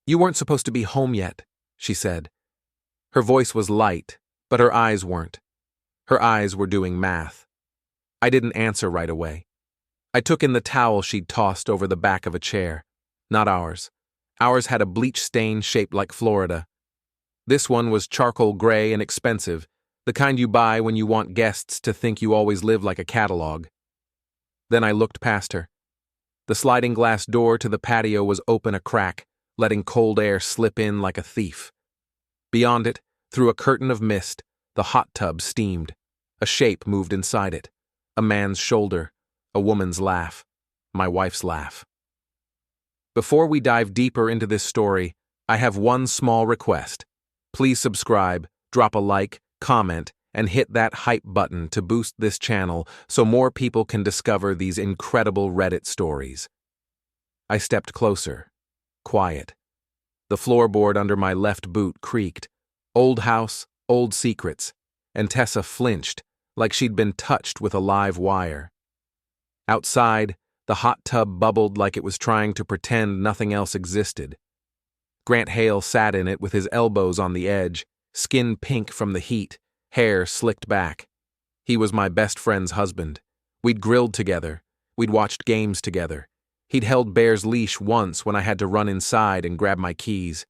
"You weren't supposed to be home yet," she said. Her voice was light, but her eyes weren't. Her eyes were doing math. I didn't answer right away. I took in the towel she'd tossed over the back of a chair. Not ours. Ours had a bleach stain shaped like Florida. This one was charcoal gray and expensive, the kind you buy when you want guests to think you always live like a catalog. Then I looked past her. The sliding glass door to the patio was open a crack, letting cold air slip in like a thief. Beyond it, through a curtain of mist, the hot tub steamed. A shape moved inside it. A man's shoulder, a woman's laugh, my wife's laugh. Before we dive deeper into this story, I have one small request. Please subscribe, drop a like, comment, and hit that hype button to boost this channel so more people can discover these incredible Reddit stories. I stepped closer. Quiet. The floorboard under my left boot creaked. Old house, old secrets. And Tessa flinched, like she'd been touched with a live wire. Outside, the hot tub bubbled like it was trying to pretend nothing else existed. Grant Hale sat in it with his elbows on the edge, skin pink from the heat, hair slicked back. He was my best friend's husband. We'd grilled together. We'd watched games together. He'd held Bear's leash once when I had to run inside and grab my keys.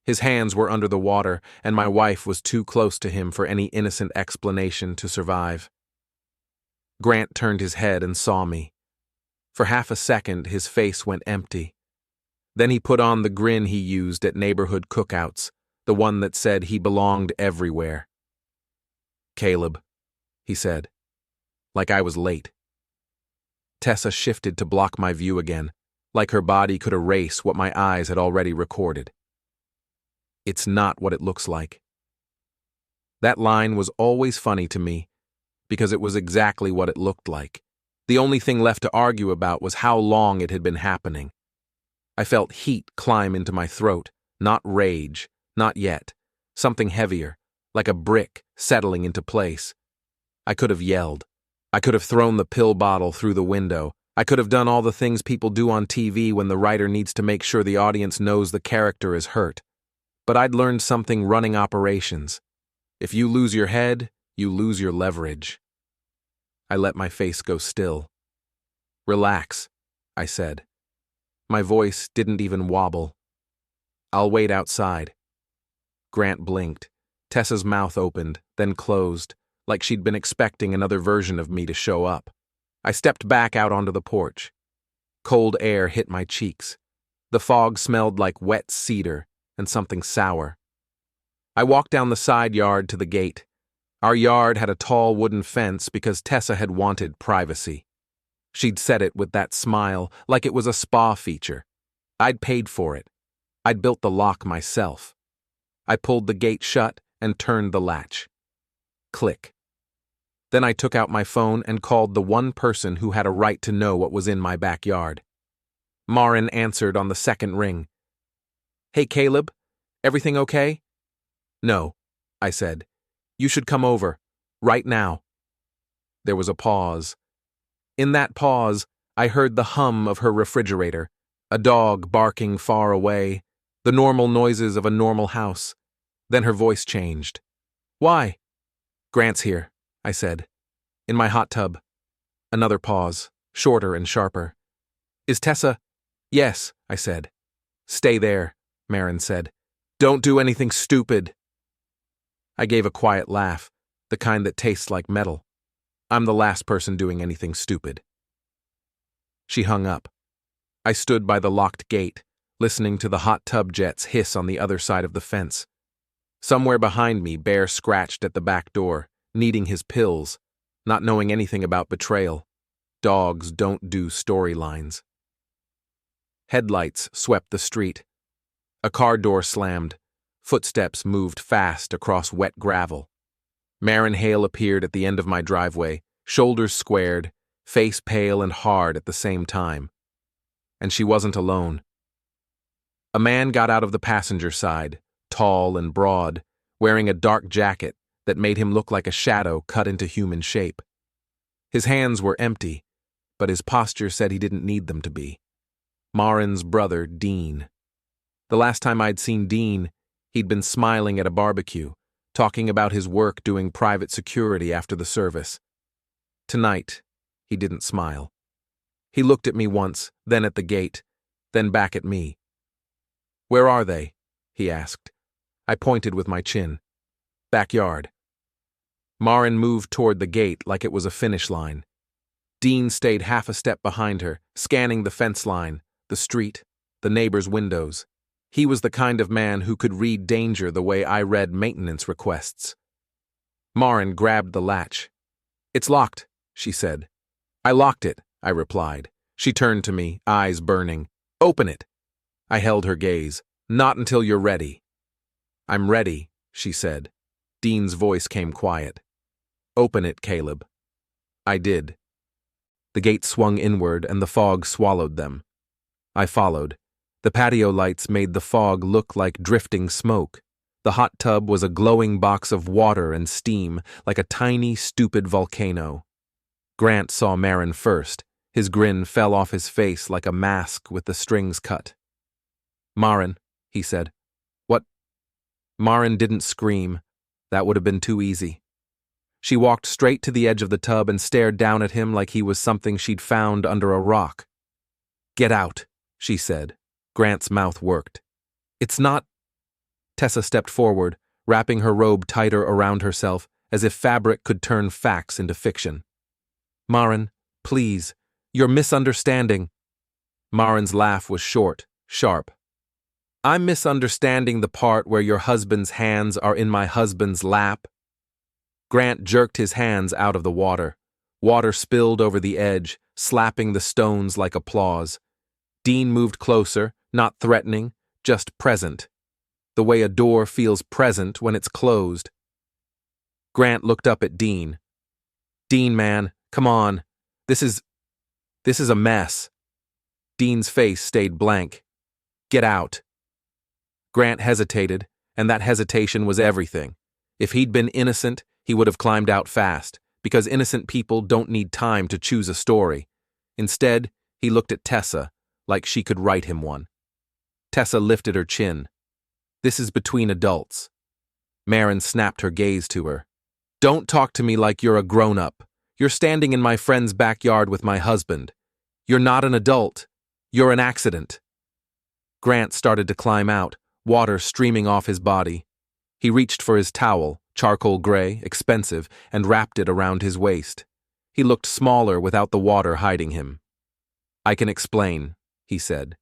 His hands were under the water, and my wife was too close to him for any innocent explanation to survive. Grant turned his head and saw me. For half a second, his face went empty. Then he put on the grin he used at neighborhood cookouts, the one that said he belonged everywhere. "Caleb," he said, like I was late. Tessa shifted to block my view again, like her body could erase what my eyes had already recorded. "It's not what it looks like." That line was always funny to me, because it was exactly what it looked like. The only thing left to argue about was how long it had been happening. I felt heat climb into my throat, not rage, not yet, something heavier, like a brick settling into place. I could have yelled. I could have thrown the pill bottle through the window. I could have done all the things people do on TV when the writer needs to make sure the audience knows the character is hurt. But I'd learned something running operations. If you lose your head, you lose your leverage. I let my face go still. "Relax," I said. My voice didn't even wobble. "I'll wait outside." Grant blinked. Tessa's mouth opened, then closed, like she'd been expecting another version of me to show up. I stepped back out onto the porch. Cold air hit my cheeks. The fog smelled like wet cedar and something sour. I walked down the side yard to the gate. Our yard had a tall wooden fence because Tessa had wanted privacy. She'd said it with that smile, like it was a spa feature. I'd paid for it. I'd built the lock myself. I pulled the gate shut and turned the latch. Click. Then I took out my phone and called the one person who had a right to know what was in my backyard. Marin answered on the second ring. "Hey, Caleb, everything okay?" "No," I said. "You should come over. Right now." There was a pause. In that pause, I heard the hum of her refrigerator, a dog barking far away, the normal noises of a normal house. Then her voice changed. "Why?" "Grant's here," I said. "In my hot tub." Another pause, shorter and sharper. "Is Tessa—" "Yes," I said. "Stay there," Marin said. "Don't do anything stupid." I gave a quiet laugh, the kind that tastes like metal. I'm the last person doing anything stupid. She hung up. I stood by the locked gate, listening to the hot tub jets hiss on the other side of the fence. Somewhere behind me, Bear scratched at the back door, needing his pills, not knowing anything about betrayal. Dogs don't do storylines. Headlights swept the street. A car door slammed. Footsteps moved fast across wet gravel. Marin Hale appeared at the end of my driveway, shoulders squared, face pale and hard at the same time. And she wasn't alone. A man got out of the passenger side, tall and broad, wearing a dark jacket that made him look like a shadow cut into human shape. His hands were empty, but his posture said he didn't need them to be. Marin's brother, Dean. The last time I'd seen Dean, he'd been smiling at a barbecue, talking about his work doing private security after the service. Tonight, he didn't smile. He looked at me once, then at the gate, then back at me. "Where are they?" he asked. I pointed with my chin. "Backyard." Marin moved toward the gate like it was a finish line. Dean stayed half a step behind her, scanning the fence line, the street, the neighbors' windows. He was the kind of man who could read danger the way I read maintenance requests. Marin grabbed the latch. "It's locked," she said. "I locked it," I replied. She turned to me, eyes burning. "Open it." I held her gaze. "Not until you're ready." "I'm ready," she said. Dean's voice came quiet. "Open it, Caleb." I did. The gate swung inward and the fog swallowed them. I followed. The patio lights made the fog look like drifting smoke. The hot tub was a glowing box of water and steam, like a tiny, stupid volcano. Grant saw Marin first. His grin fell off his face like a mask with the strings cut. "Marin," he said. "What?" Marin didn't scream. That would have been too easy. She walked straight to the edge of the tub and stared down at him like he was something she'd found under a rock. "Get out," she said. Grant's mouth worked. "It's not—" Tessa stepped forward, wrapping her robe tighter around herself, as if fabric could turn facts into fiction. "Marin, please, you're misunderstanding." Marin's laugh was short, sharp. "I'm misunderstanding the part where your husband's hands are in my husband's lap." Grant jerked his hands out of the water. Water spilled over the edge, slapping the stones like applause. Dean moved closer, not threatening, just present. The way a door feels present when it's closed. Grant looked up at Dean. "Dean, man, come on. This is a mess." Dean's face stayed blank. "Get out." Grant hesitated, and that hesitation was everything. If he'd been innocent, he would have climbed out fast, because innocent people don't need time to choose a story. Instead, he looked at Tessa, like she could write him one. Tessa lifted her chin. "This is between adults." Marin snapped her gaze to her. "Don't talk to me like you're a grown-up. You're standing in my friend's backyard with my husband. You're not an adult. You're an accident." Grant started to climb out, water streaming off his body. He reached for his towel, charcoal gray, expensive, and wrapped it around his waist. He looked smaller without the water hiding him. "I can explain," he said.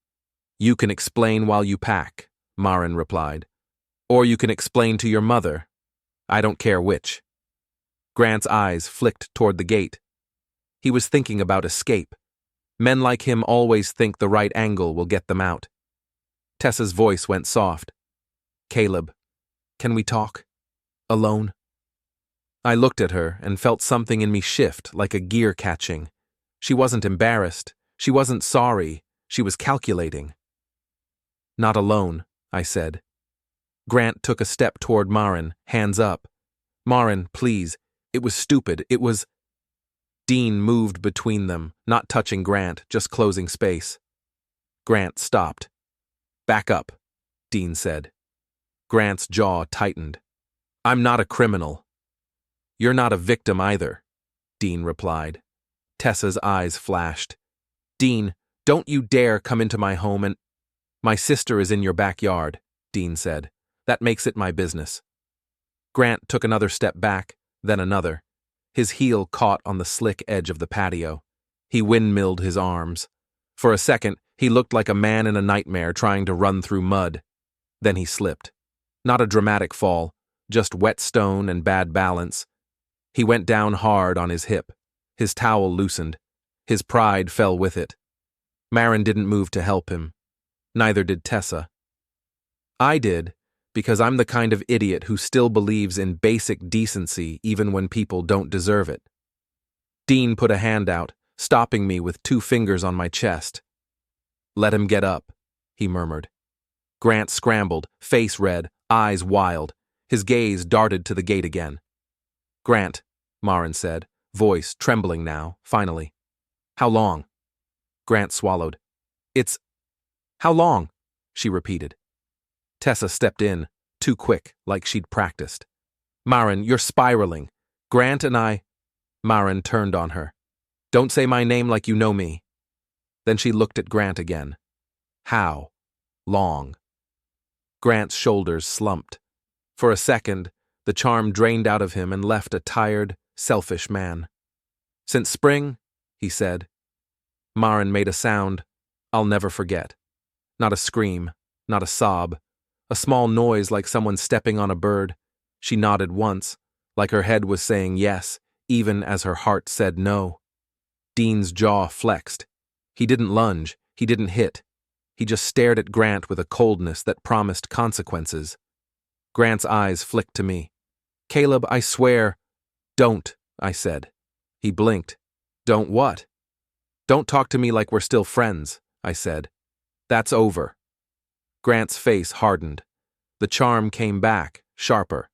"You can explain while you pack," Marin replied. "Or you can explain to your mother. I don't care which." Grant's eyes flicked toward the gate. He was thinking about escape. Men like him always think the right angle will get them out. Tessa's voice went soft. "Caleb, can we talk? Alone?" I looked at her and felt something in me shift like a gear catching. She wasn't embarrassed. She wasn't sorry. She was calculating. "Not alone," I said. Grant took a step toward Marin, hands up. "Marin, please. It was stupid. It was—" Dean moved between them, not touching Grant, just closing space. Grant stopped. "Back up," Dean said. Grant's jaw tightened. "I'm not a criminal." "You're not a victim either," Dean replied. Tessa's eyes flashed. "Dean, don't you dare come into my home and—" "My sister is in your backyard," Dean said. "That makes it my business." Grant took another step back, then another. His heel caught on the slick edge of the patio. He windmilled his arms. For a second, he looked like a man in a nightmare trying to run through mud. Then he slipped. Not a dramatic fall, just wet stone and bad balance. He went down hard on his hip. His towel loosened. His pride fell with it. Marin didn't move to help him. Neither did Tessa. I did, because I'm the kind of idiot who still believes in basic decency even when people don't deserve it. Dean put a hand out, stopping me with 2 fingers on my chest. "Let him get up," he murmured. Grant scrambled, face red, eyes wild. His gaze darted to the gate again. "Grant," Marin said, voice trembling now, finally. "How long?" Grant swallowed. "How long?" she repeated. Tessa stepped in, too quick, like she'd practiced. Maren, you're spiraling. Grant and I… Maren turned on her. Don't say my name like you know me. Then she looked at Grant again. How long? Grant's shoulders slumped. For a second, the charm drained out of him and left a tired, selfish man. Since spring, he said. Maren made a sound I'll never forget. Not a scream, not a sob. A small noise like someone stepping on a bird. She nodded once, like her head was saying yes, even as her heart said no. Dean's jaw flexed. He didn't lunge, he didn't hit. He just stared at Grant with a coldness that promised consequences. Grant's eyes flicked to me. Caleb, I swear. Don't, I said. He blinked. Don't what? Don't talk to me like we're still friends, I said. That's over. Grant's face hardened. The charm came back, sharper.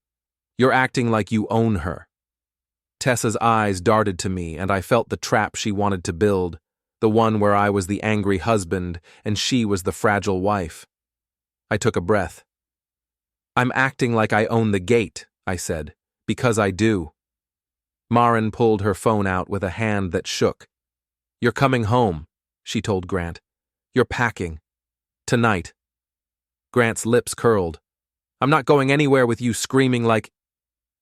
You're acting like you own her. Tessa's eyes darted to me, and I felt the trap she wanted to build, the one where I was the angry husband and she was the fragile wife. I took a breath. I'm acting like I own the gate, I said, because I do. Maren pulled her phone out with a hand that shook. You're coming home, she told Grant. You're packing. Tonight. Grant's lips curled. I'm not going anywhere with you screaming like…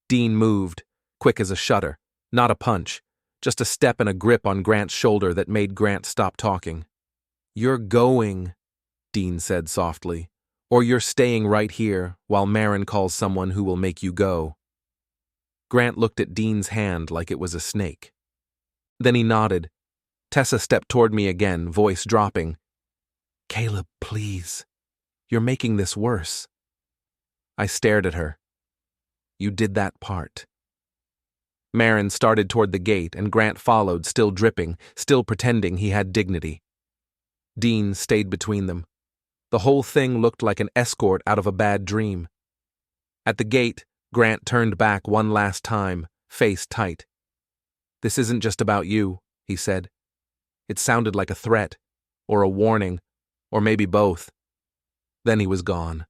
Dean moved, quick as a shutter, not a punch, just a step and a grip on Grant's shoulder that made Grant stop talking. You're going, Dean said softly, or you're staying right here while Maren calls someone who will make you go. Grant looked at Dean's hand like it was a snake. Then he nodded. Tessa stepped toward me again, voice dropping. Caleb, please. You're making this worse. I stared at her. You did that part. Maren started toward the gate, and Grant followed, still dripping, still pretending he had dignity. Dean stayed between them. The whole thing looked like an escort out of a bad dream. At the gate, Grant turned back one last time, face tight. This isn't just about you, he said. It sounded like a threat, or a warning, or maybe both. Then he was gone.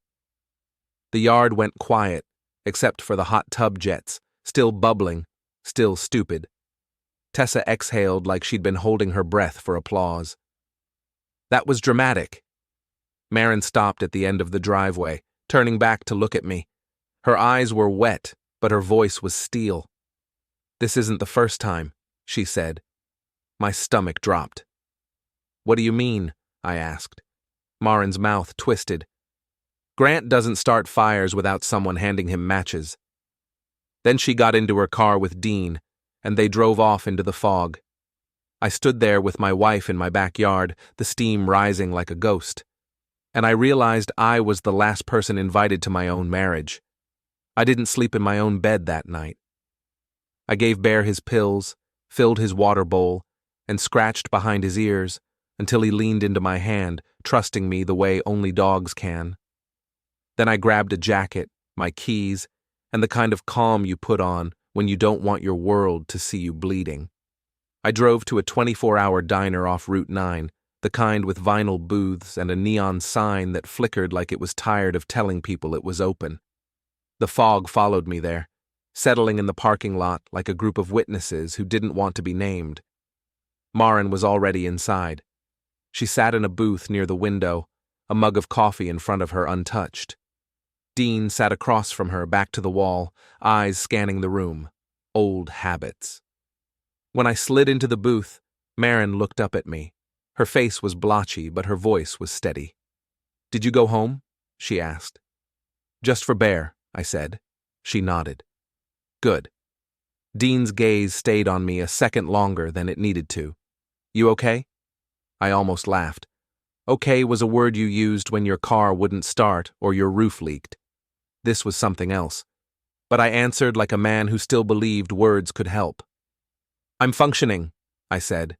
The yard went quiet, except for the hot tub jets, still bubbling, still stupid. Tessa exhaled like she'd been holding her breath for applause. That was dramatic. Maren stopped at the end of the driveway, turning back to look at me. Her eyes were wet, but her voice was steel. This isn't the first time, she said. My stomach dropped. What do you mean? I asked. Maren's mouth twisted. Grant doesn't start fires without someone handing him matches. Then she got into her car with Dean, and they drove off into the fog. I stood there with my wife in my backyard, the steam rising like a ghost. And I realized I was the last person invited to my own marriage. I didn't sleep in my own bed that night. I gave Bear his pills, filled his water bowl, and scratched behind his ears until he leaned into my hand, trusting me the way only dogs can. Then I grabbed a jacket, my keys, and the kind of calm you put on when you don't want your world to see you bleeding. I drove to a 24-hour diner off Route 9, the kind with vinyl booths and a neon sign that flickered like it was tired of telling people it was open. The fog followed me there, settling in the parking lot like a group of witnesses who didn't want to be named. Maren was already inside. She sat in a booth near the window, a mug of coffee in front of her untouched. Dean sat across from her, back to the wall, eyes scanning the room. Old habits. When I slid into the booth, Maren looked up at me. Her face was blotchy, but her voice was steady. Did you go home? She asked. Just for Bear, I said. She nodded. Good. Dean's gaze stayed on me a second longer than it needed to. You okay? I almost laughed. Okay was a word you used when your car wouldn't start or your roof leaked. This was something else. But I answered like a man who still believed words could help. I'm functioning, I said.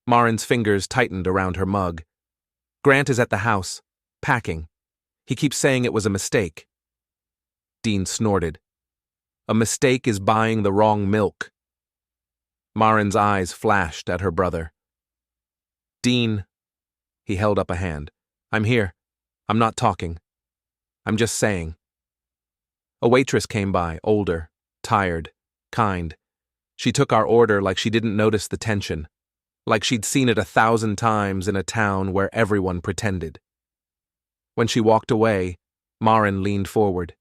Maren's fingers tightened around her mug. Grant is at the house, packing. He keeps saying it was a mistake. Dean snorted. A mistake is buying the wrong milk. Maren's eyes flashed at her brother. Dean, he held up a hand. I'm here. I'm not talking. I'm just saying. A waitress came by, older, tired, kind. She took our order like she didn't notice the tension, like she'd seen it 1,000 times in a town where everyone pretended. When she walked away, Maren leaned forward.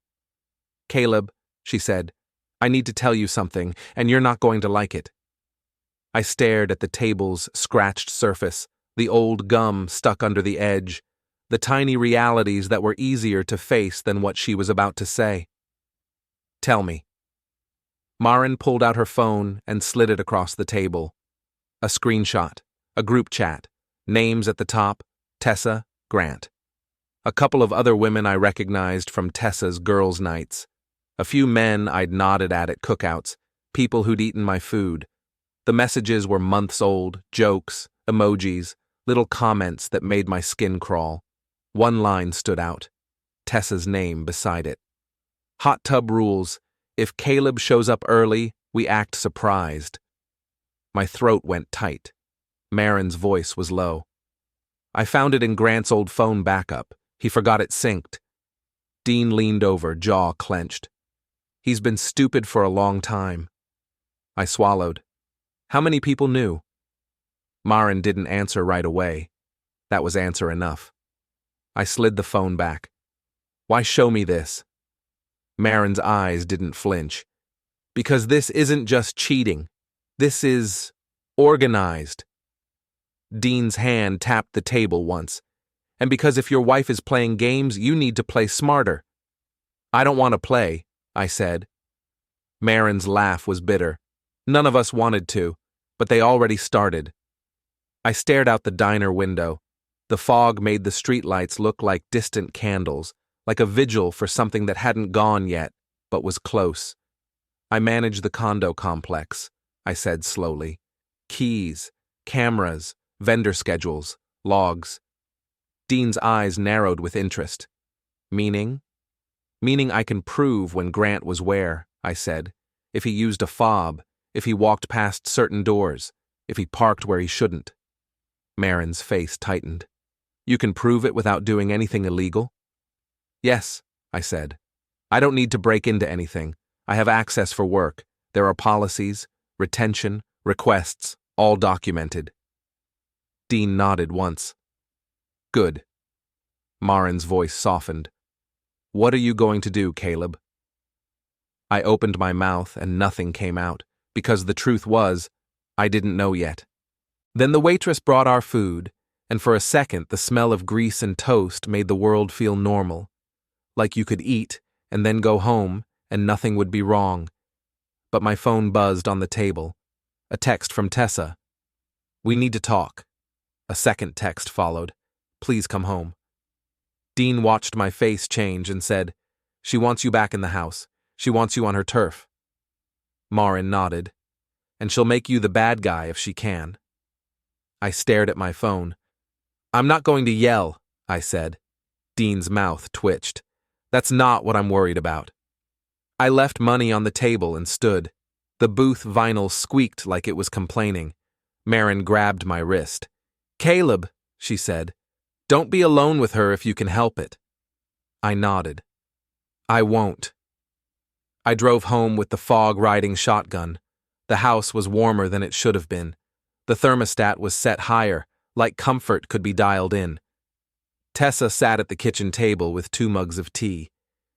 "Caleb," she said, "I need to tell you something, and you're not going to like it." I stared at the table's scratched surface, the old gum stuck under the edge, the tiny realities that were easier to face than what she was about to say. "Tell me." Maren pulled out her phone and slid it across the table. A screenshot, a group chat, names at the top, Tessa, Grant. A couple of other women I recognized from Tessa's girls' nights. A few men I'd nodded at cookouts, people who'd eaten my food. The messages were months old, jokes, emojis, little comments that made my skin crawl. One line stood out, Tessa's name beside it. "Hot tub rules. If Caleb shows up early, we act surprised." My throat went tight. Maren's voice was low. "I found it in Grant's old phone backup. He forgot it synced." Dean leaned over, jaw clenched. "He's been stupid for a long time." I swallowed. "How many people knew?" Maren didn't answer right away. That was answer enough. I slid the phone back. "Why show me this?" Maren's eyes didn't flinch. "Because this isn't just cheating. This is organized." Dean's hand tapped the table once. "And because if your wife is playing games, you need to play smarter." "I don't want to play," I said. Maren's laugh was bitter. None of us wanted to, but they already started. I stared out the diner window. The fog made the streetlights look like distant candles, like a vigil for something that hadn't gone yet, but was close. "I manage the condo complex," I said slowly. "Keys, cameras, vendor schedules, logs." Dean's eyes narrowed with interest. "Meaning?" "Meaning I can prove when Grant was where," I said. "If he used a fob, if he walked past certain doors, if he parked where he shouldn't." Maren's face tightened. "You can prove it without doing anything illegal?" "Yes," I said. "I don't need to break into anything. I have access for work. There are policies, retention, requests, all documented." Dean nodded once. "Good." Maren's voice softened. "What are you going to do, Caleb?" I opened my mouth and nothing came out, because the truth was, I didn't know yet. Then the waitress brought our food, and for a second the smell of grease and toast made the world feel normal, like you could eat and then go home and nothing would be wrong. But my phone buzzed on the table. A text from Tessa. "We need to talk." A second text followed. "Please come home." Dean watched my face change and said, "She wants you back in the house. She wants you on her turf." Maren nodded. "And she'll make you the bad guy if she can." I stared at my phone. "I'm not going to yell," I said. Dean's mouth twitched. "That's not what I'm worried about." I left money on the table and stood. The booth vinyl squeaked like it was complaining. Maren grabbed my wrist. "Caleb," she said, "don't be alone with her if you can help it." I nodded. "I won't." I drove home with the fog-riding shotgun. The house was warmer than it should have been. The thermostat was set higher, like comfort could be dialed in. Tessa sat at the kitchen table with 2 mugs of tea.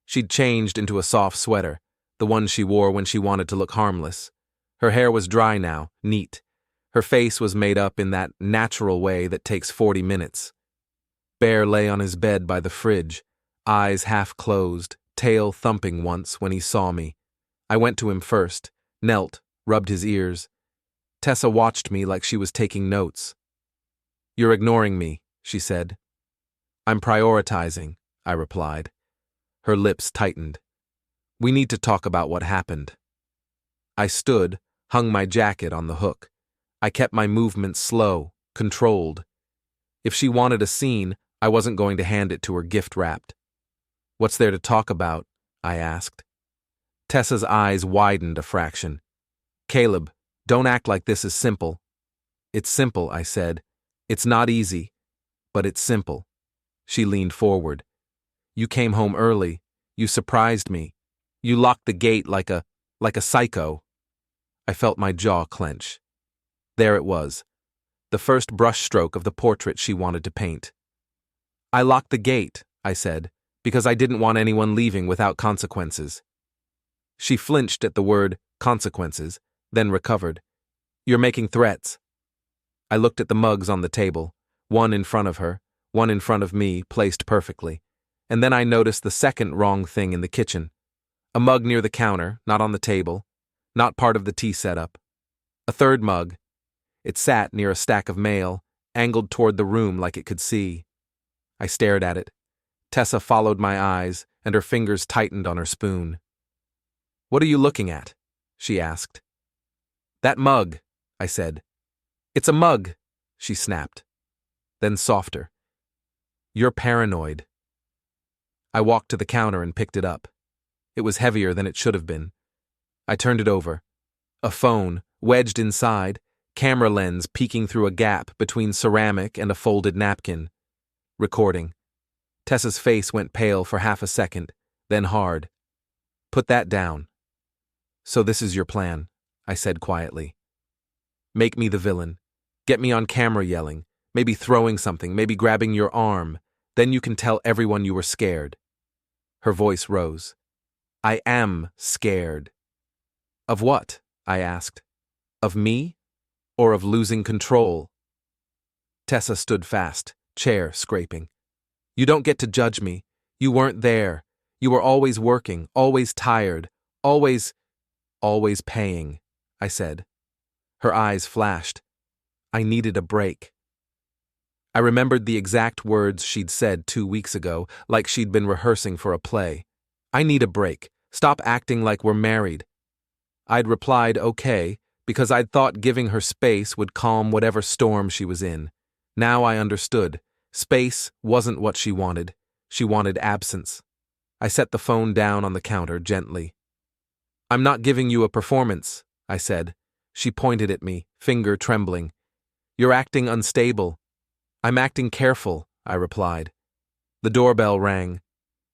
She'd changed into a soft sweater, the one she wore when she wanted to look harmless. Her hair was dry now, neat. Her face was made up in that natural way that takes 40 minutes. Bear lay on his bed by the fridge, eyes half closed, tail thumping once when he saw me. I went to him first, knelt, rubbed his ears. Tessa watched me like she was taking notes. "You're ignoring me," she said. "I'm prioritizing," I replied. Her lips tightened. "We need to talk about what happened." I stood, hung my jacket on the hook. I kept my movements slow, controlled. If she wanted a scene, I wasn't going to hand it to her gift-wrapped. "What's there to talk about?" I asked. Tessa's eyes widened a fraction. "Caleb, don't act like this is simple." "It's simple," I said. "It's not easy, but it's simple." She leaned forward. You came home early. You surprised me. You locked the gate like a psycho. I felt my jaw clench. There it was, the first brushstroke of the portrait she wanted to paint. I locked the gate, I said, because I didn't want anyone leaving without consequences. She flinched at the word consequences, then recovered. You're making threats. I looked at the mugs on the table, one in front of her, one in front of me, placed perfectly. And then I noticed the second wrong thing in the kitchen. A mug near the counter, not on the table, not part of the tea setup. A third mug. It sat near a stack of mail, angled toward the room like it could see. I stared at it. Tessa followed my eyes, and her fingers tightened on her spoon. What are you looking at? She asked. That mug, I said. It's a mug, she snapped. Then softer. You're paranoid. I walked to the counter and picked it up. It was heavier than it should have been. I turned it over. A phone, wedged inside, camera lens peeking through a gap between ceramic and a folded napkin. Recording. Tessa's face went pale for half a second, then hard. Put that down. So this is your plan, I said quietly. Make me the villain. Get me on camera yelling, maybe throwing something, maybe grabbing your arm. Then you can tell everyone you were scared. Her voice rose. I am scared. Of what? I asked. Of me? Or of losing control? Tessa stood fast, chair scraping. You don't get to judge me. You weren't there. You were always working, always tired, always paying, I said. Her eyes flashed. I needed a break. I remembered the exact words she'd said 2 weeks ago, like she'd been rehearsing for a play. I need a break. Stop acting like we're married. I'd replied okay, because I'd thought giving her space would calm whatever storm she was in. Now I understood. Space wasn't what she wanted. She wanted absence. I set the phone down on the counter gently. I'm not giving you a performance, I said. She pointed at me, finger trembling. You're acting unstable. I'm acting careful, I replied. The doorbell rang.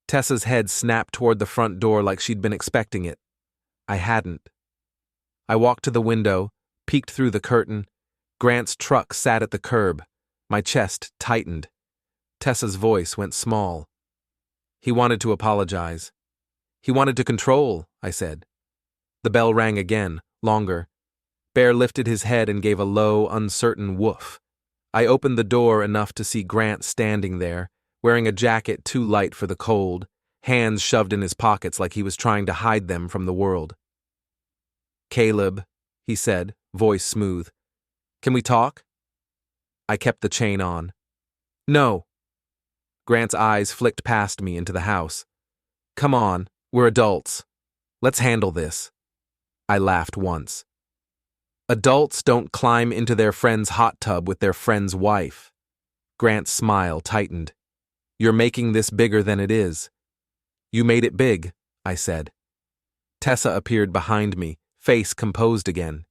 Tessa's head snapped toward the front door like she'd been expecting it. I hadn't. I walked to the window, peeked through the curtain. Grant's truck sat at the curb. My chest tightened. Tessa's voice went small. He wanted to apologize. He wanted to control, I said. The bell rang again, longer. Bear lifted his head and gave a low, uncertain woof. I opened the door enough to see Grant standing there, wearing a jacket too light for the cold, hands shoved in his pockets like he was trying to hide them from the world. Caleb, he said, voice smooth. Can we talk? I kept the chain on. No. Grant's eyes flicked past me into the house. Come on, we're adults. Let's handle this. I laughed once. Adults don't climb into their friend's hot tub with their friend's wife. Grant's smile tightened. You're making this bigger than it is. You made it big, I said. Tessa appeared behind me, face composed again.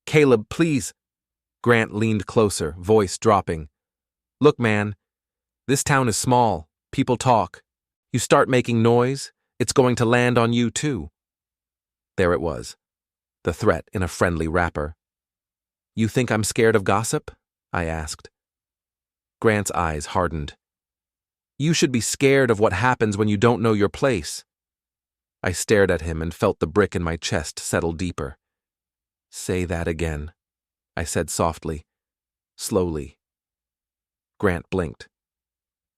Caleb, please. Grant leaned closer, voice dropping. Look, man, this town is small. People talk. You start making noise, it's going to land on you too. There it was. The threat in a friendly wrapper. You think I'm scared of gossip? I asked. Grant's eyes hardened. You should be scared of what happens when you don't know your place. I stared at him and felt the brick in my chest settle deeper. Say that again, I said softly, slowly. Grant blinked.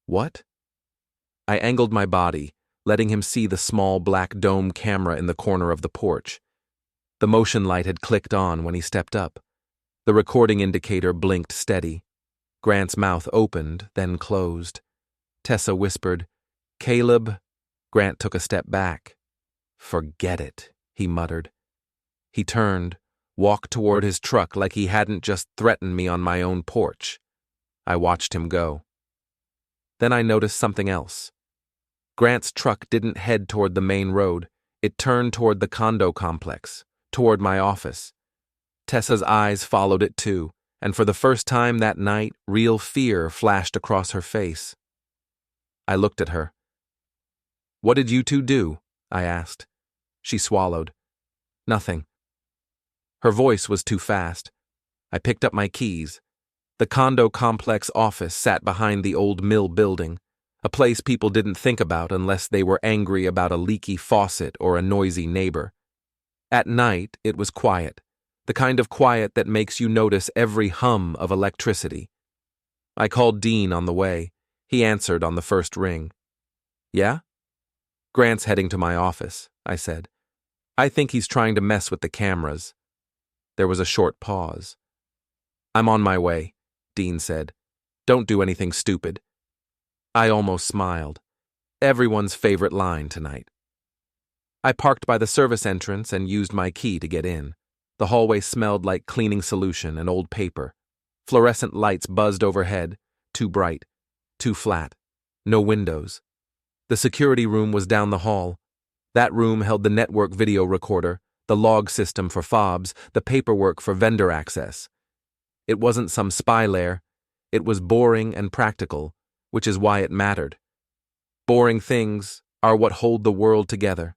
What? I angled my body, letting him see the small black dome camera in the corner of the porch. The motion light had clicked on when he stepped up. The recording indicator blinked steady. Grant's mouth opened, then closed. Tessa whispered, Caleb. Grant took a step back. Forget it, he muttered. He turned, walked toward his truck like he hadn't just threatened me on my own porch. I watched him go. Then I noticed something else. Grant's truck didn't head toward the main road. It turned toward the condo complex, toward my office. Tessa's eyes followed it too, and for the first time that night, real fear flashed across her face. I looked at her, What did you two do? I asked. She swallowed. Nothing. Her voice was too fast. I picked up my keys. The condo complex office sat behind the old mill building, a place people didn't think about unless they were angry about a leaky faucet or a noisy neighbor. At night, it was quiet, the kind of quiet that makes you notice every hum of electricity. I called Dean on the way. He answered on the first ring. Yeah? Grant's heading to my office, I said. I think he's trying to mess with the cameras. There was a short pause. I'm on my way, Dean said. Don't do anything stupid. I almost smiled. Everyone's favorite line tonight. I parked by the service entrance and used my key to get in. The hallway smelled like cleaning solution and old paper. Fluorescent lights buzzed overhead, too bright, too flat, no windows. The security room was down the hall. That room held the network video recorder, the log system for fobs, the paperwork for vendor access. It wasn't some spy lair. It was boring and practical, which is why it mattered. Boring things are what hold the world together.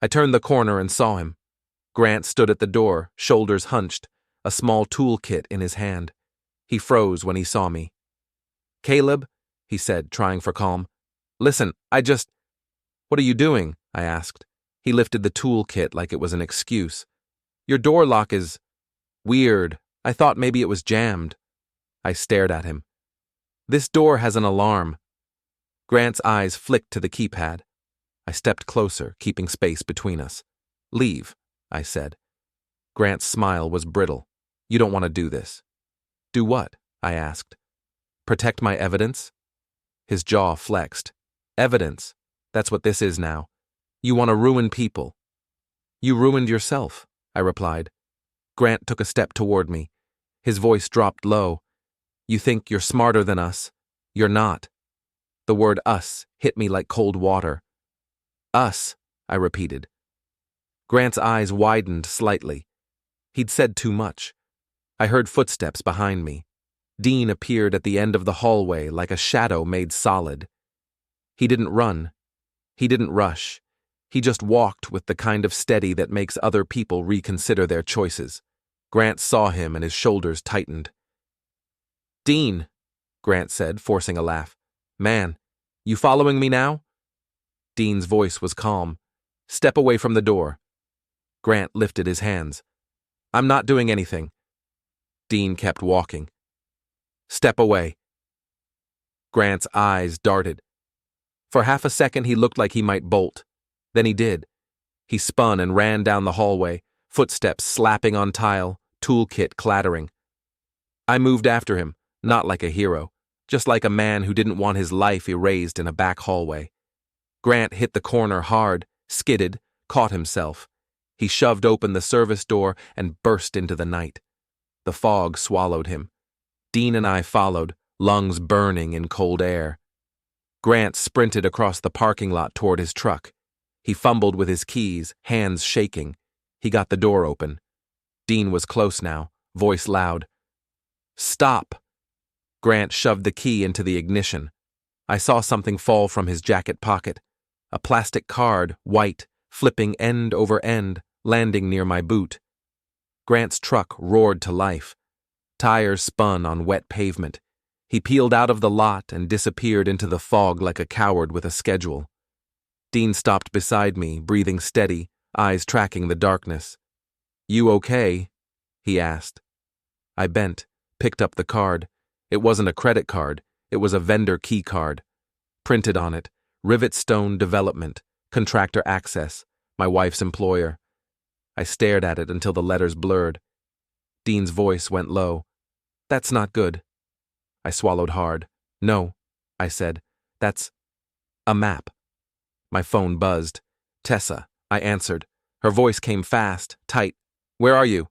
I turned the corner and saw him. Grant stood at the door, shoulders hunched, a small toolkit in his hand. He froze when he saw me. Caleb, he said, trying for calm. Listen, What are you doing? I asked. He lifted the toolkit like it was an excuse. Your door lock is weird. I thought maybe it was jammed. I stared at him. This door has an alarm. Grant's eyes flicked to the keypad. I stepped closer, keeping space between us. Leave, I said. Grant's smile was brittle. You don't want to do this. Do what? I asked. Protect my evidence? His jaw flexed. Evidence. That's what this is now. You want to ruin people. You ruined yourself, I replied. Grant took a step toward me. His voice dropped low. You think you're smarter than us. You're not. The word us hit me like cold water. Us, I repeated. Grant's eyes widened slightly. He'd said too much. I heard footsteps behind me. Dean appeared at the end of the hallway like a shadow made solid. He didn't run. He didn't rush. He just walked with the kind of steady that makes other people reconsider their choices. Grant saw him and his shoulders tightened. Dean, Grant said, forcing a laugh. Man, you following me now? Dean's voice was calm. Step away from the door. Grant lifted his hands. I'm not doing anything. Dean kept walking. Step away. Grant's eyes darted. For half a second he looked like he might bolt. Then he did. He spun and ran down the hallway, footsteps slapping on tile, toolkit clattering. I moved after him, not like a hero, just like a man who didn't want his life erased in a back hallway. Grant hit the corner hard, skidded, caught himself. He shoved open the service door and burst into the night. The fog swallowed him. Dean and I followed, lungs burning in cold air. Grant sprinted across the parking lot toward his truck. He fumbled with his keys, hands shaking. He got the door open. Dean was close now, voice loud. Stop! Grant shoved the key into the ignition. I saw something fall from his jacket pocket. A plastic card, white, flipping end over end, landing near my boot. Grant's truck roared to life. Tires spun on wet pavement. He peeled out of the lot and disappeared into the fog like a coward with a schedule. Dean stopped beside me, breathing steady, eyes tracking the darkness. You okay? He asked. I bent, picked up the card. It wasn't a credit card. It was a vendor key card. Printed on it, Rivetstone Development, Contractor Access, my wife's employer. I stared at it until the letters blurred. Dean's voice went low. That's not good. I swallowed hard. No, I said. That's a map. My phone buzzed. Tessa, I answered. Her voice came fast, tight. Where are you?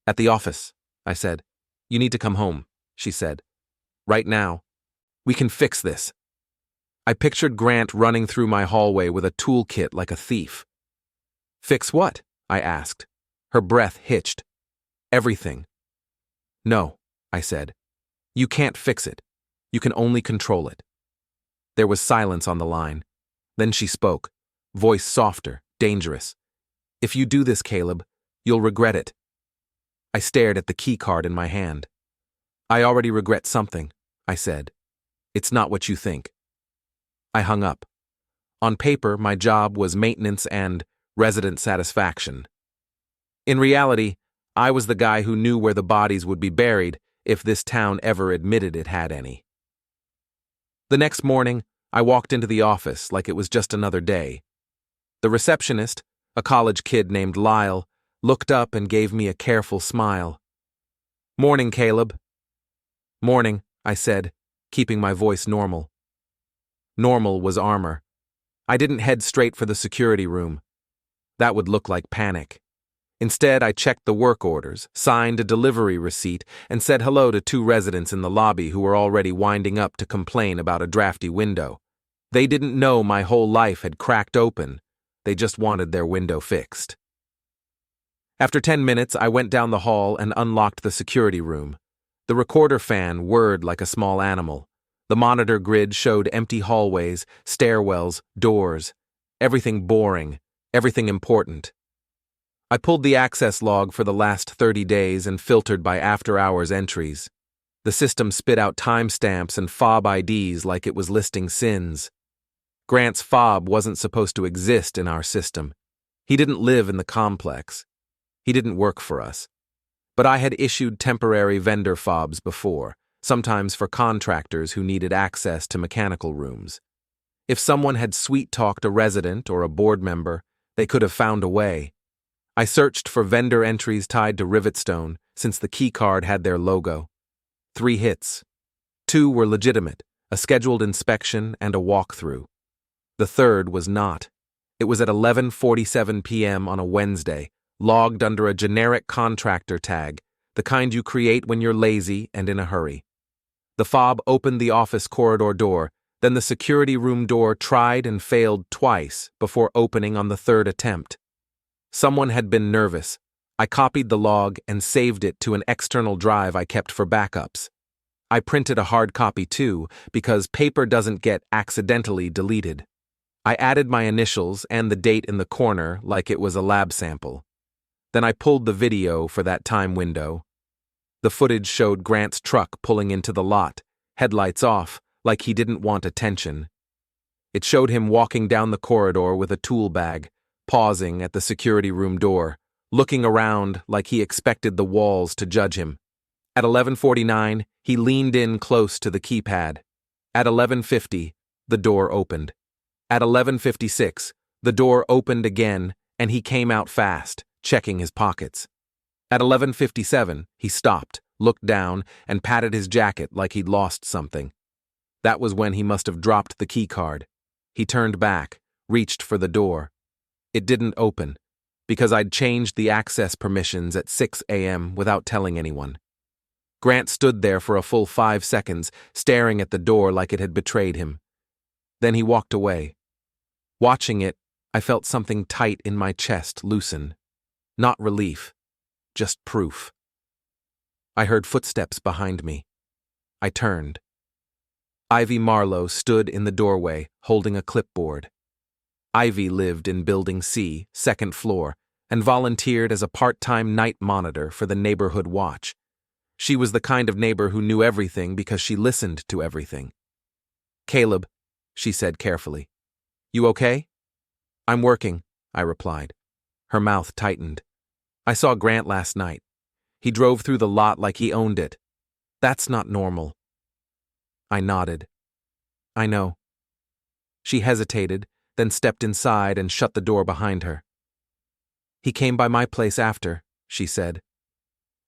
At the office, I said. You need to come home, she said. Right now. We can fix this. I pictured Grant running through my hallway with a toolkit like a thief. Fix what? I asked. Her breath hitched. Everything. No, I said. You can't fix it. You can only control it. There was silence on the line. Then she spoke, voice softer, dangerous. "If you do this, Caleb, you'll regret it." I stared at the key card in my hand. "I already regret something," I said. "It's not what you think." I hung up. On paper, my job was maintenance and resident satisfaction. In reality, I was the guy who knew where the bodies would be buried if this town ever admitted it had any. The next morning, I walked into the office like it was just another day. The receptionist, a college kid named Lyle, looked up and gave me a careful smile. "Morning, Caleb." "Morning," I said, keeping my voice normal. Normal was armor. I didn't head straight for the security room. That would look like panic. Instead, I checked the work orders, signed a delivery receipt, and said hello to two residents in the lobby who were already winding up to complain about a drafty window. They didn't know my whole life had cracked open. They just wanted their window fixed. After 10 minutes, I went down the hall and unlocked the security room. The recorder fan whirred like a small animal. The monitor grid showed empty hallways, stairwells, doors. Everything boring, everything important. I pulled the access log for the last 30 days and filtered by after-hours entries. The system spit out timestamps and fob IDs like it was listing sins. Grant's fob wasn't supposed to exist in our system. He didn't live in the complex. He didn't work for us. But I had issued temporary vendor fobs before, sometimes for contractors who needed access to mechanical rooms. If someone had sweet-talked a resident or a board member, they could have found a way. I searched for vendor entries tied to Rivetstone, since the keycard had their logo. 3 hits. 2 were legitimate, a scheduled inspection and a walkthrough. The third was not. It was at 11:47 p.m. on a Wednesday, logged under a generic contractor tag, the kind you create when you're lazy and in a hurry. The fob opened the office corridor door, then the security room door tried and failed twice before opening on the third attempt. Someone had been nervous. I copied the log and saved it to an external drive I kept for backups. I printed a hard copy too, because paper doesn't get accidentally deleted. I added my initials and the date in the corner like it was a lab sample. Then I pulled the video for that time window. The footage showed Grant's truck pulling into the lot, headlights off, like he didn't want attention. It showed him walking down the corridor with a tool bag, pausing at the security room door, looking around like he expected the walls to judge him. At 11:49, he leaned in close to the keypad. At 11:50, the door opened. At 11:56, the door opened again, and he came out fast, checking his pockets. At 11:57, he stopped, looked down, and patted his jacket like he'd lost something. That was when he must have dropped the keycard. He turned back, reached for the door. It didn't open, because I'd changed the access permissions at 6 a.m. without telling anyone. Grant stood there for a full 5 seconds, staring at the door like it had betrayed him. Then he walked away. Watching it, I felt something tight in my chest loosen. Not relief, just proof. I heard footsteps behind me. I turned. Ivy Marlowe stood in the doorway, holding a clipboard. Ivy lived in Building C, 2nd floor, and volunteered as a part-time night monitor for the neighborhood watch. She was the kind of neighbor who knew everything because she listened to everything. "Caleb," she said carefully. "You okay?" "I'm working," I replied. Her mouth tightened. "I saw Grant last night. He drove through the lot like he owned it. That's not normal." I nodded. "I know." She hesitated, then stepped inside and shut the door behind her. "He came by my place after," she said.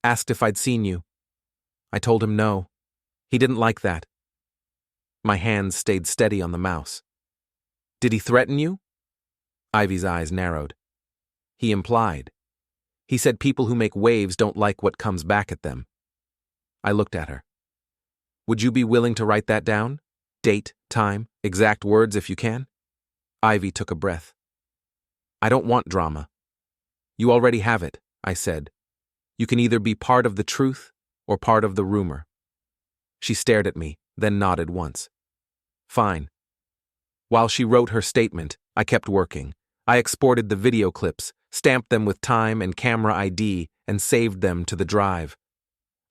"Asked if I'd seen you. I told him no. He didn't like that." My hands stayed steady on the mouse. "Did he threaten you?" Ivy's eyes narrowed. "He implied. He said people who make waves don't like what comes back at them." I looked at her. "Would you be willing to write that down? Date, time, exact words if you can?" Ivy took a breath. "I don't want drama." "You already have it," I said. "You can either be part of the truth or part of the rumor." She stared at me, then nodded once. "Fine." While she wrote her statement, I kept working. I exported the video clips, stamped them with time and camera ID, and saved them to the drive.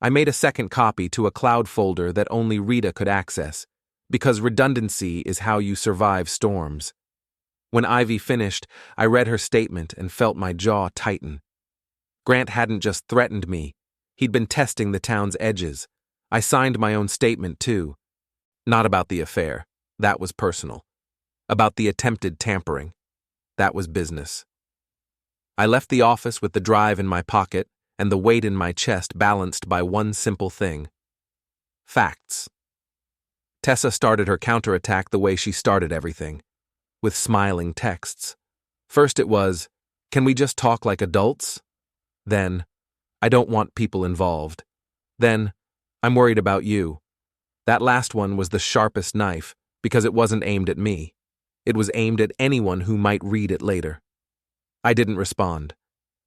I made a second copy to a cloud folder that only Rita could access, because redundancy is how you survive storms. When Ivy finished, I read her statement and felt my jaw tighten. Grant hadn't just threatened me. He'd been testing the town's edges. I signed my own statement, too. Not about the affair. That was personal. About the attempted tampering. That was business. I left the office with the drive in my pocket and the weight in my chest balanced by one simple thing. Facts. Tessa started her counterattack the way she started everything, with smiling texts. First it was, "Can we just talk like adults?" Then, "I don't want people involved." Then, "I'm worried about you." That last one was the sharpest knife, because it wasn't aimed at me. It was aimed at anyone who might read it later. I didn't respond.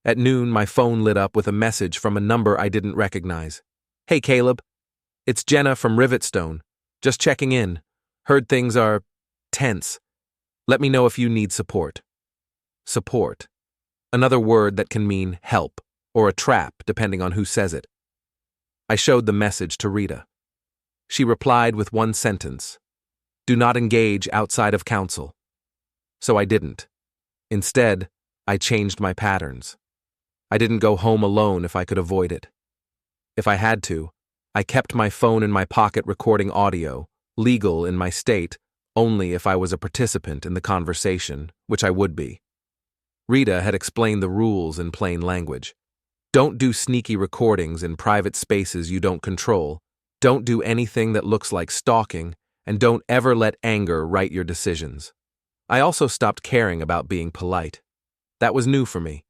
At noon, my phone lit up with a message from a number I didn't recognize. "Hey, Caleb. It's Jenna from Rivetstone. Just checking in. Heard things are tense. Let me know if you need support." Support. Another word that can mean help, or a trap, depending on who says it. I showed the message to Rita. She replied with one sentence. "Do not engage outside of council." So I didn't. Instead, I changed my patterns. I didn't go home alone if I could avoid it. If I had to, I kept my phone in my pocket recording audio, legal in my state, only if I was a participant in the conversation, which I would be. Rita had explained the rules in plain language. Don't do sneaky recordings in private spaces you don't control. Don't do anything that looks like stalking, and don't ever let anger write your decisions. I also stopped caring about being polite. That was new for me.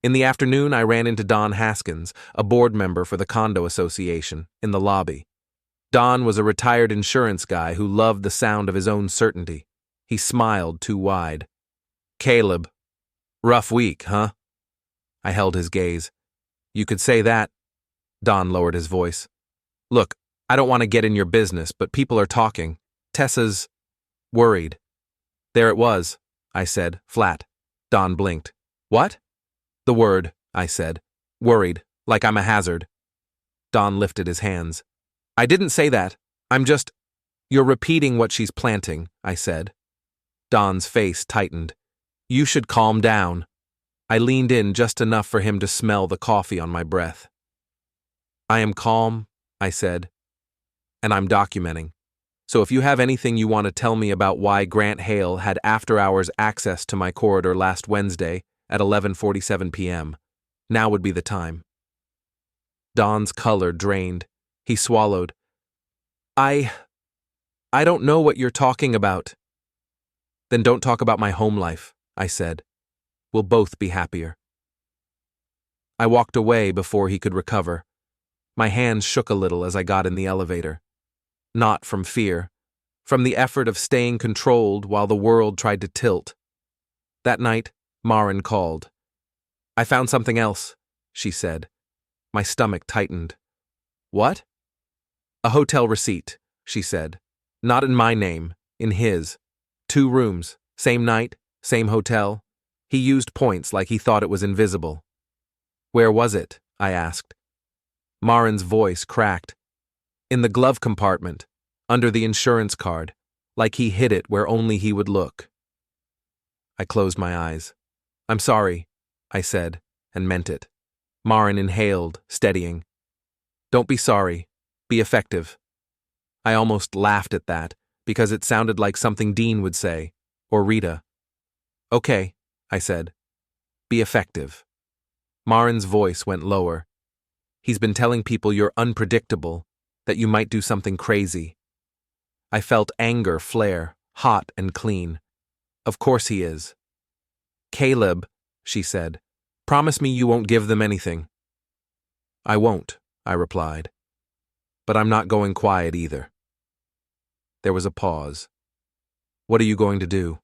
In the afternoon, I ran into Don Haskins, a board member for the condo association, in the lobby. Don was a retired insurance guy who loved the sound of his own certainty. He smiled too wide. "Caleb, rough week, huh?" I held his gaze. "You could say that." Don lowered his voice. "Look, I don't want to get in your business, but people are talking. Tessa's worried." "There it was," I said, flat. Don blinked. "What?" "The word," I said. "Worried, like I'm a hazard." Don lifted his hands. "I didn't say that. I'm just—" "You're repeating what she's planting," I said. Don's face tightened. "You should calm down." I leaned in just enough for him to smell the coffee on my breath. "I am calm," I said, "and I'm documenting. So if you have anything you want to tell me about why Grant Hale had after-hours access to my corridor last Wednesday at 11:47 p.m., now would be the time." Don's color drained. He swallowed. I don't know what you're talking about." "Then don't talk about my home life," I said. "We'll both be happier." I walked away before he could recover. My hands shook a little as I got in the elevator. Not from fear, from the effort of staying controlled while the world tried to tilt. That night, Marin called. "I found something else," she said. My stomach tightened. "What?" "A hotel receipt," she said. "Not in my name, in his. 2 rooms, same night, same hotel. He used points like he thought it was invisible." "Where was it?" I asked. Marin's voice cracked. "In the glove compartment, under the insurance card, like he hid it where only he would look." I closed my eyes. "I'm sorry," I said, and meant it. Marin inhaled, steadying. "Don't be sorry. Be effective." I almost laughed at that, because it sounded like something Dean would say, or Rita. "Okay," I said. "Be effective." Marin's voice went lower. "He's been telling people you're unpredictable, that you might do something crazy." I felt anger flare, hot and clean. "Of course he is." "Caleb," she said, "promise me you won't give them anything." "I won't," I replied. "But I'm not going quiet either." There was a pause. "What are you going to do?"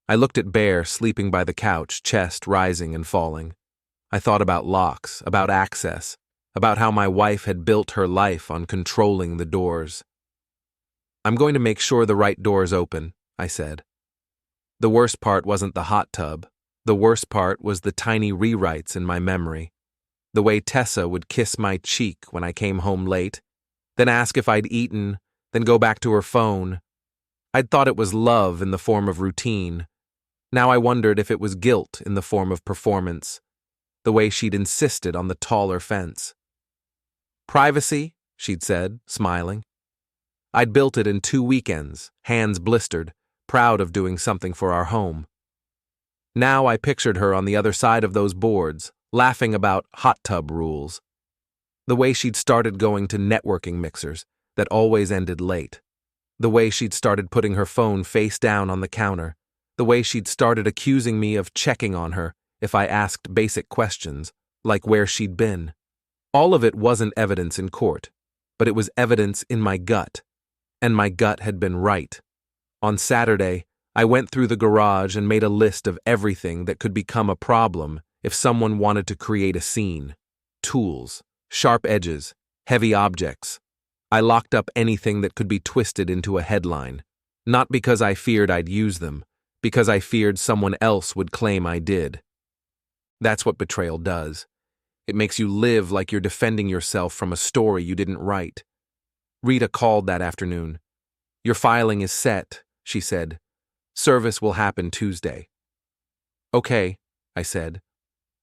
I looked at Bear sleeping by the couch, chest rising and falling. I thought about locks, about access, about how my wife had built her life on controlling the doors. I'm going to make sure the right door's open, I said. The worst part wasn't the hot tub. The worst part was the tiny rewrites in my memory. The way Tessa would kiss my cheek when I came home late, then ask if I'd eaten, then go back to her phone. I'd thought it was love in the form of routine. Now I wondered if it was guilt in the form of performance. The way she'd insisted on the taller fence. Privacy, she'd said, smiling. I'd built it in 2 weekends, hands blistered, proud of doing something for our home. Now I pictured her on the other side of those boards, laughing about hot tub rules. The way she'd started going to networking mixers that always ended late. The way she'd started putting her phone face down on the counter. The way she'd started accusing me of checking on her if I asked basic questions, like where she'd been. All of it wasn't evidence in court, but it was evidence in my gut. And my gut had been right. On Saturday, I went through the garage and made a list of everything that could become a problem if someone wanted to create a scene. Tools, sharp edges, heavy objects. I locked up anything that could be twisted into a headline. Not because I feared I'd use them, because I feared someone else would claim I did. That's what betrayal does. It makes you live like you're defending yourself from a story you didn't write. Rita called that afternoon. Your filing is set, she said. Service will happen Tuesday. Okay, I said.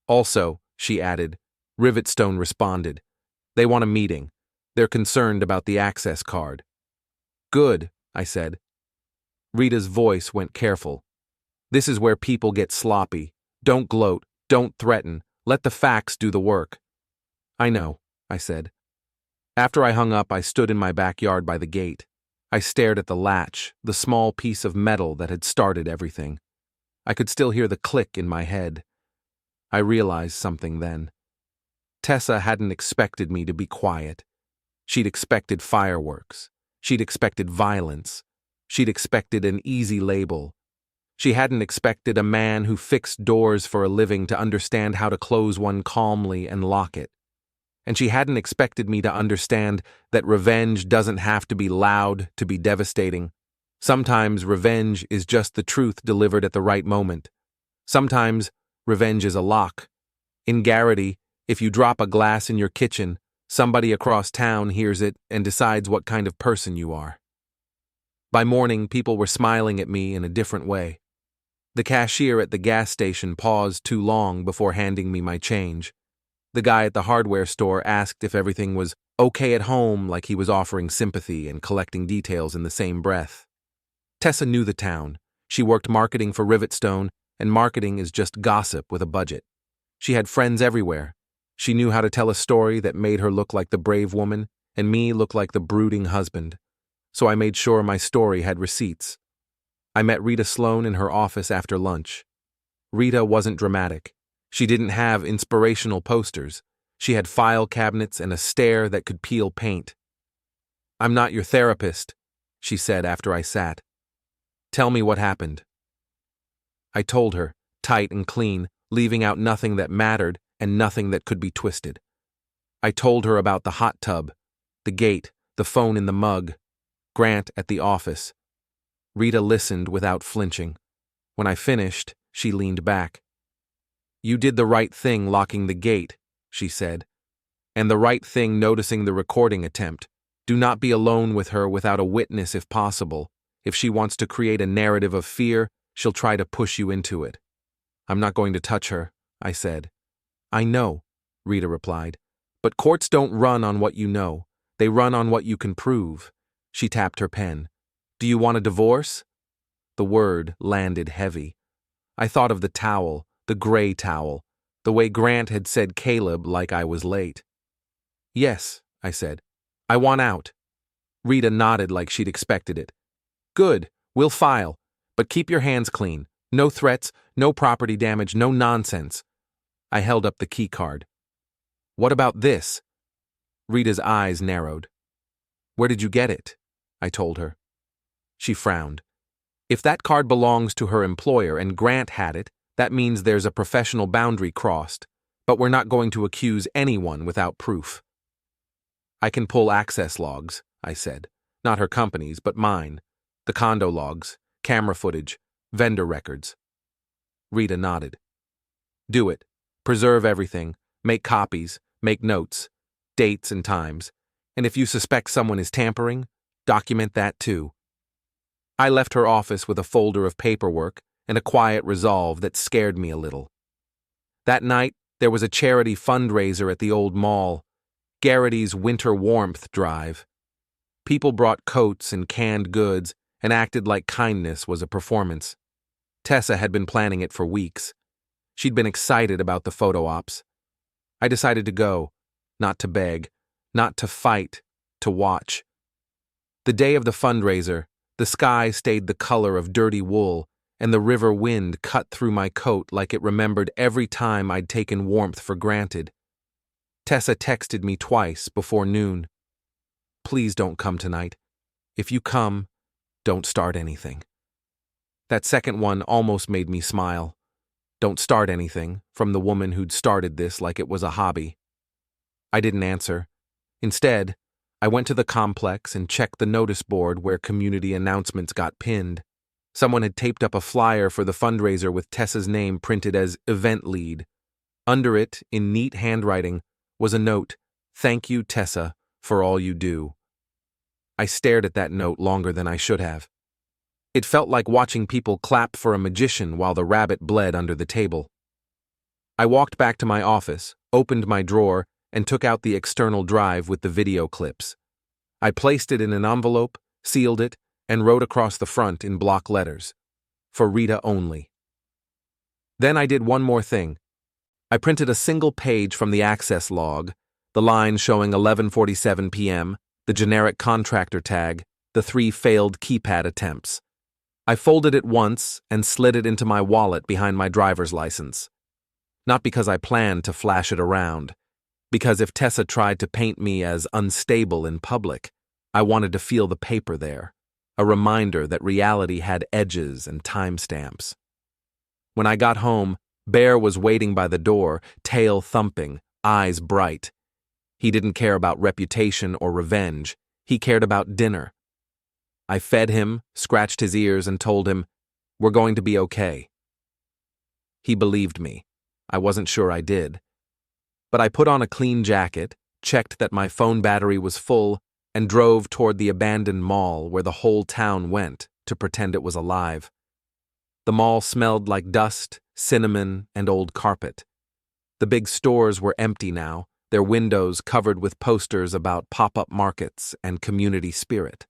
Also, she added, Rivetstone responded. They want a meeting. They're concerned about the access card. Good, I said. Rita's voice went careful. This is where people get sloppy. Don't gloat, don't threaten, let the facts do the work. I know, I said. After I hung up, I stood in my backyard by the gate. I stared at the latch, the small piece of metal that had started everything. I could still hear the click in my head. I realized something then. Tessa hadn't expected me to be quiet. She'd expected fireworks. She'd expected violence. She'd expected an easy label. She hadn't expected a man who fixed doors for a living to understand how to close one calmly and lock it. And she hadn't expected me to understand that revenge doesn't have to be loud to be devastating. Sometimes revenge is just the truth delivered at the right moment. Sometimes revenge is a lock. In Garrity, if you drop a glass in your kitchen, somebody across town hears it and decides what kind of person you are. By morning, people were smiling at me in a different way. The cashier at the gas station paused too long before handing me my change. The guy at the hardware store asked if everything was okay at home, like he was offering sympathy and collecting details in the same breath. Tessa knew the town. She worked marketing for Rivetstone, and marketing is just gossip with a budget. She had friends everywhere. She knew how to tell a story that made her look like the brave woman and me look like the brooding husband. So I made sure my story had receipts. I met Rita Sloane in her office after lunch. Rita wasn't dramatic. She didn't have inspirational posters. She had file cabinets and a stare that could peel paint. I'm not your therapist, she said after I sat. Tell me what happened. I told her, tight and clean, leaving out nothing that mattered and nothing that could be twisted. I told her about the hot tub, the gate, the phone in the mug, Grant at the office. Rita listened without flinching. When I finished, she leaned back. You did the right thing locking the gate, she said. And the right thing noticing the recording attempt. Do not be alone with her without a witness if possible. If she wants to create a narrative of fear, she'll try to push you into it. I'm not going to touch her, I said. I know, Rita replied. But courts don't run on what you know. They run on what you can prove. She tapped her pen. Do you want a divorce? The word landed heavy. I thought of the towel, the gray towel, the way Grant had said Caleb like I was late. Yes, I said. I want out. Rita nodded like she'd expected it. Good, we'll file, but keep your hands clean. No threats, no property damage, no nonsense. I held up the key card. What about this? Rita's eyes narrowed. Where did you get it? I told her. She frowned. If that card belongs to her employer and Grant had it, that means there's a professional boundary crossed, but we're not going to accuse anyone without proof. I can pull access logs, I said. Not her company's, but mine. The condo logs, camera footage, vendor records. Rita nodded. Do it. Preserve everything. Make copies. Make notes. Dates and times. And if you suspect someone is tampering, document that too. I left her office with a folder of paperwork and a quiet resolve that scared me a little. That night, there was a charity fundraiser at the old mall, Garrity's Winter Warmth Drive. People brought coats and canned goods and acted like kindness was a performance. Tessa had been planning it for weeks. She'd been excited about the photo ops. I decided to go, not to beg, not to fight, to watch. The day of the fundraiser, the sky stayed the color of dirty wool, and the river wind cut through my coat like it remembered every time I'd taken warmth for granted. Tessa texted me twice before noon. Please don't come tonight. If you come, don't start anything. That second one almost made me smile. Don't start anything, from the woman who'd started this like it was a hobby. I didn't answer. Instead, I went to the complex and checked the notice board where community announcements got pinned. Someone had taped up a flyer for the fundraiser with Tessa's name printed as event lead. Under it, in neat handwriting, was a note, "Thank you, Tessa, for all you do." I stared at that note longer than I should have. It felt like watching people clap for a magician while the rabbit bled under the table. I walked back to my office, opened my drawer, and took out the external drive with the video clips. I placed it in an envelope, sealed it, and wrote across the front in block letters, "For Rita only." Then I did one more thing. I printed a single page from the access log, the line showing 11:47 p.m., the generic contractor tag, the 3 failed keypad attempts. I folded it once and slid it into my wallet behind my driver's license. Not because I planned to flash it around, because if Tessa tried to paint me as unstable in public, I wanted to feel the paper there, a reminder that reality had edges and timestamps. When I got home, Bear was waiting by the door, tail thumping, eyes bright. He didn't care about reputation or revenge. He cared about dinner. I fed him, scratched his ears, and told him, "We're going to be okay." He believed me. I wasn't sure I did. But I put on a clean jacket, checked that my phone battery was full, and drove toward the abandoned mall where the whole town went to pretend it was alive. The mall smelled like dust, cinnamon, and old carpet. The big stores were empty now, their windows covered with posters about pop-up markets and community spirit.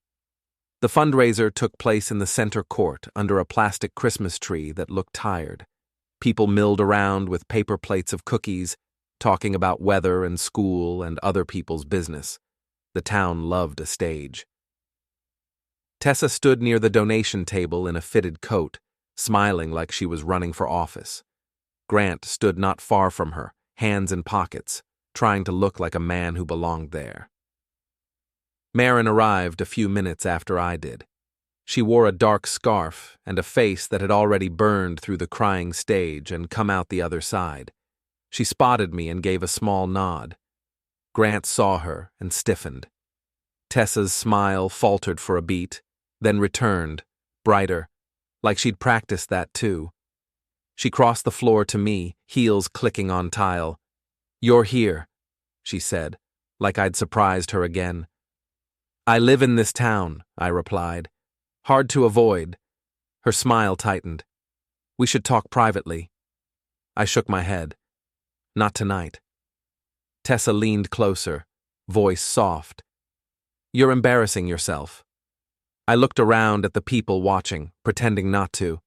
The fundraiser took place in the center court under a plastic Christmas tree that looked tired. People milled around with paper plates of cookies, talking about weather and school and other people's business. The town loved a stage. Tessa stood near the donation table in a fitted coat, smiling like she was running for office. Grant stood not far from her, hands in pockets, trying to look like a man who belonged there. Marin arrived a few minutes after I did. She wore a dark scarf and a face that had already burned through the crying stage and come out the other side. She spotted me and gave a small nod. Grant saw her and stiffened. Tessa's smile faltered for a beat, then returned, brighter, like she'd practiced that too. She crossed the floor to me, heels clicking on tile. "You're here," she said, like I'd surprised her again. "I live in this town," I replied. "Hard to avoid." Her smile tightened. "We should talk privately." I shook my head. "Not tonight." Tessa leaned closer, voice soft. "You're embarrassing yourself." I looked around at the people watching, pretending not to.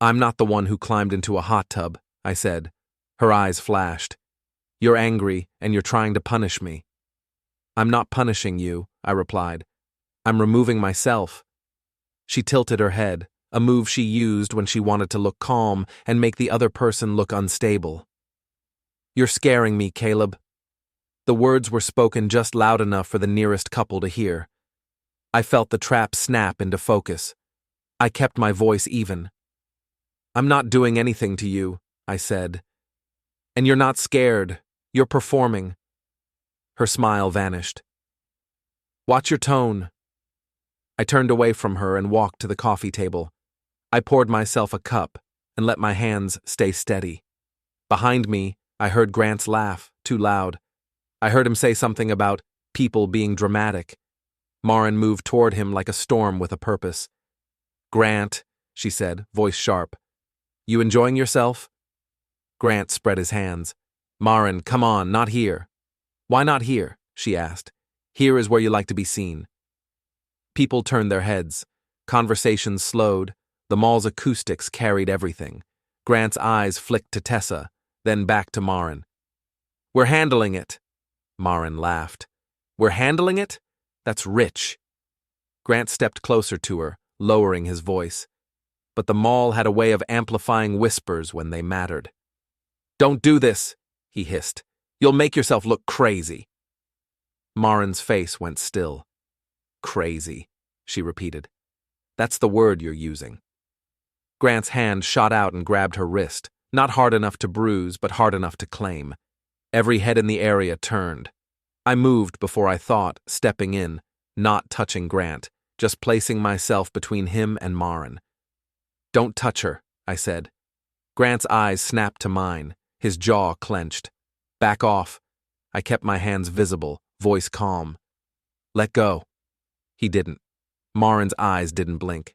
"I'm not the one who climbed into a hot tub," I said. Her eyes flashed. "You're angry, and you're trying to punish me." "I'm not punishing you," I replied. "I'm removing myself." She tilted her head, a move she used when she wanted to look calm and make the other person look unstable. "You're scaring me, Caleb." The words were spoken just loud enough for the nearest couple to hear. I felt the trap snap into focus. I kept my voice even. "I'm not doing anything to you," I said. "And you're not scared. You're performing." Her smile vanished. "Watch your tone." I turned away from her and walked to the coffee table. I poured myself a cup and let my hands stay steady. Behind me, I heard Grant's laugh, too loud. I heard him say something about people being dramatic. Marin moved toward him like a storm with a purpose. "Grant," she said, voice sharp. "You enjoying yourself?" Grant spread his hands. "Marin, come on, not here." "Why not here?" she asked. "Here is where you like to be seen." People turned their heads. Conversations slowed. The mall's acoustics carried everything. Grant's eyes flicked to Tessa, then back to Marin. "We're handling it." Marin laughed. "We're handling it? That's rich." Grant stepped closer to her, lowering his voice. But the mall had a way of amplifying whispers when they mattered. "Don't do this," he hissed. "You'll make yourself look crazy." Marin's face went still. "Crazy," she repeated. "That's the word you're using." Grant's hand shot out and grabbed her wrist, not hard enough to bruise, but hard enough to claim. Every head in the area turned. I moved before I thought, stepping in, not touching Grant, just placing myself between him and Marin. "Don't touch her," I said. Grant's eyes snapped to mine, his jaw clenched. "Back off." I kept my hands visible, voice calm. "Let go." He didn't. Marin's eyes didn't blink.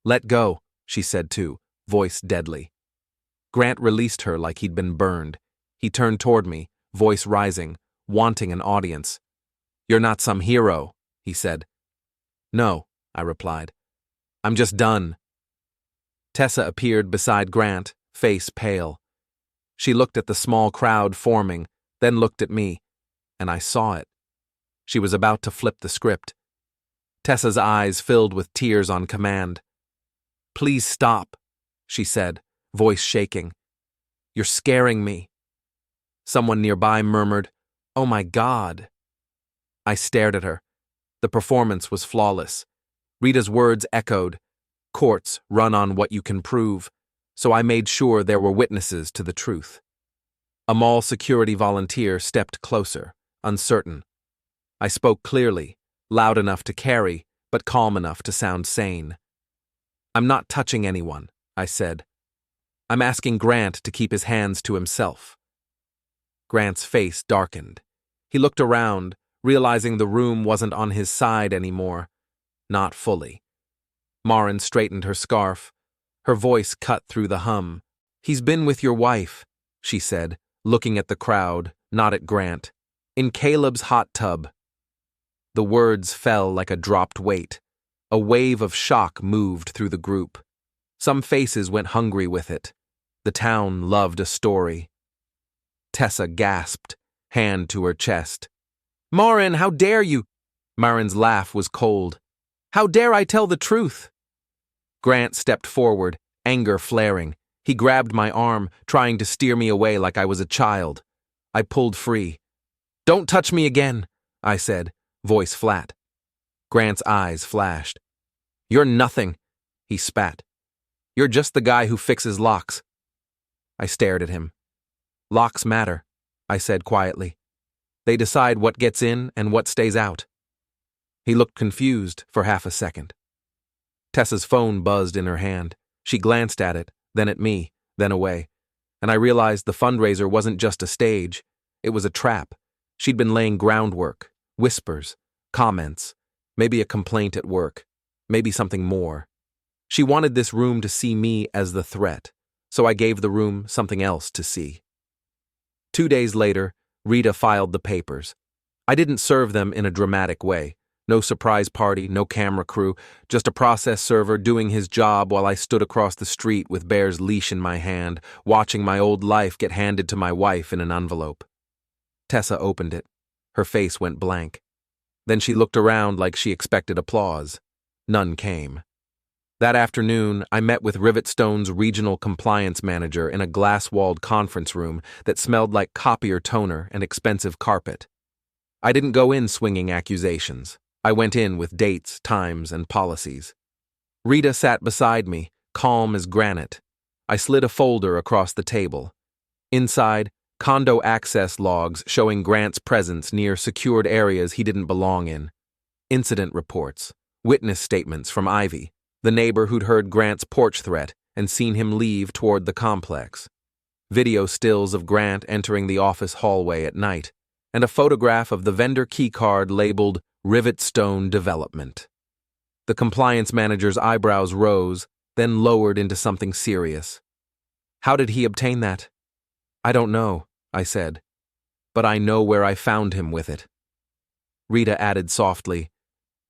"Let go," she said too, voice deadly. Grant released her like he'd been burned. He turned toward me, voice rising, wanting an audience. "You're not some hero," he said. "No," I replied. "I'm just done." Tessa appeared beside Grant, face pale. She looked at the small crowd forming, then looked at me, and I saw it. She was about to flip the script. Tessa's eyes filled with tears on command. "Please stop," she said, voice shaking. "You're scaring me." Someone nearby murmured, "Oh my God." I stared at her. The performance was flawless. Rita's words echoed, "Courts run on what you can prove," so I made sure there were witnesses to the truth. A mall security volunteer stepped closer, uncertain. I spoke clearly, loud enough to carry, but calm enough to sound sane. "I'm not touching anyone," I said. "I'm asking Grant to keep his hands to himself." Grant's face darkened. He looked around, realizing the room wasn't on his side anymore. Not fully. Marin straightened her scarf. Her voice cut through the hum. "He's been with your wife," she said, looking at the crowd, not at Grant. "In Caleb's hot tub." The words fell like a dropped weight. A wave of shock moved through the group. Some faces went hungry with it. The town loved a story. Tessa gasped, hand to her chest. "Marin, how dare you?" Marin's laugh was cold. "How dare I tell the truth?" Grant stepped forward, anger flaring. He grabbed my arm, trying to steer me away like I was a child. I pulled free. "Don't touch me again," I said, voice flat. Grant's eyes flashed. "You're nothing," he spat. "You're just the guy who fixes locks." I stared at him. "Locks matter," I said quietly. "They decide what gets in and what stays out." He looked confused for half a second. Tessa's phone buzzed in her hand. She glanced at it, then at me, then away. And I realized the fundraiser wasn't just a stage. It was a trap. She'd been laying groundwork, whispers, comments, maybe a complaint at work, maybe something more. She wanted this room to see me as the threat, so I gave the room something else to see. 2 days later, Rita filed the papers. I didn't serve them in a dramatic way. No surprise party, no camera crew, just a process server doing his job while I stood across the street with Bear's leash in my hand, watching my old life get handed to my wife in an envelope. Tessa opened it. Her face went blank. Then she looked around like she expected applause. None came. That afternoon, I met with Rivetstone's regional compliance manager in a glass-walled conference room that smelled like copier toner and expensive carpet. I didn't go in swinging accusations. I went in with dates, times, and policies. Rita sat beside me, calm as granite. I slid a folder across the table. Inside, condo access logs showing Grant's presence near secured areas he didn't belong in. Incident reports. Witness statements from Ivy, the neighbor who'd heard Grant's porch threat and seen him leave toward the complex. Video stills of Grant entering the office hallway at night, and a photograph of the vendor keycard labeled Rivetstone Development. The compliance manager's eyebrows rose, then lowered into something serious. How did he obtain that? I don't know, I said, but I know where I found him with it. Rita added softly,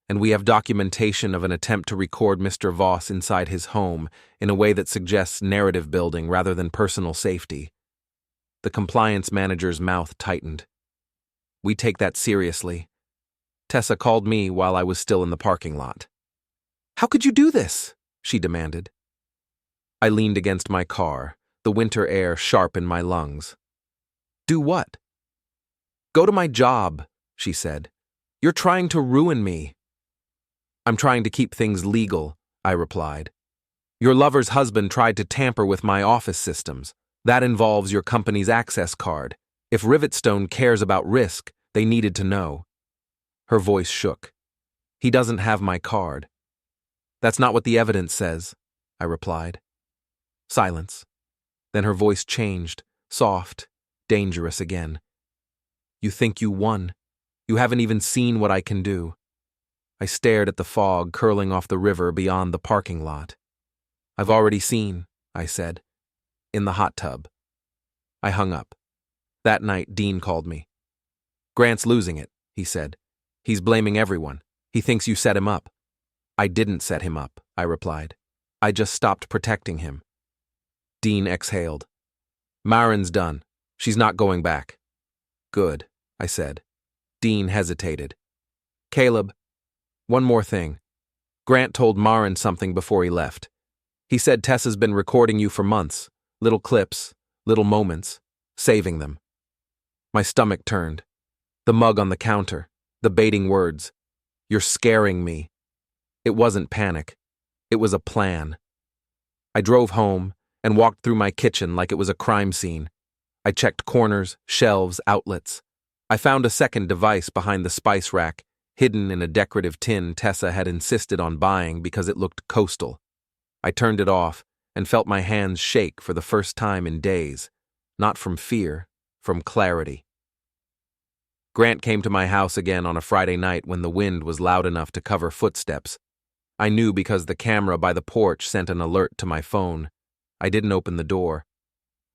and we have documentation of an attempt to record Mr. Voss inside his home in a way that suggests narrative building rather than personal safety. The compliance manager's mouth tightened. We take that seriously. Tessa called me while I was still in the parking lot. How could you do this? She demanded. I leaned against my car, the winter air sharp in my lungs. Do what? Go to my job, she said. You're trying to ruin me. I'm trying to keep things legal, I replied. Your lover's husband tried to tamper with my office systems. That involves your company's access card. If Rivetstone cares about risk, they needed to know. Her voice shook. He doesn't have my card. That's not what the evidence says, I replied. Silence. Then her voice changed, soft, dangerous again. You think you won. You haven't even seen what I can do. I stared at the fog curling off the river beyond the parking lot. I've already seen, I said. In the hot tub. I hung up. That night, Dean called me. Grant's losing it, he said. He's blaming everyone. He thinks you set him up. I didn't set him up, I replied. I just stopped protecting him. Dean exhaled. Marin's done. She's not going back. Good, I said. Dean hesitated. Caleb, one more thing. Grant told Marin something before he left. He said Tessa's been recording you for months. Little clips, little moments, saving them. My stomach turned. The mug on the counter, the baiting words. You're scaring me. It wasn't panic. It was a plan. I drove home and walked through my kitchen like it was a crime scene. I checked corners, shelves, outlets. I found a second device behind the spice rack, hidden in a decorative tin Tessa had insisted on buying because it looked coastal. I turned it off and felt my hands shake for the first time in days, not from fear, from clarity. Grant came to my house again on a Friday night when the wind was loud enough to cover footsteps. I knew because the camera by the porch sent an alert to my phone. I didn't open the door.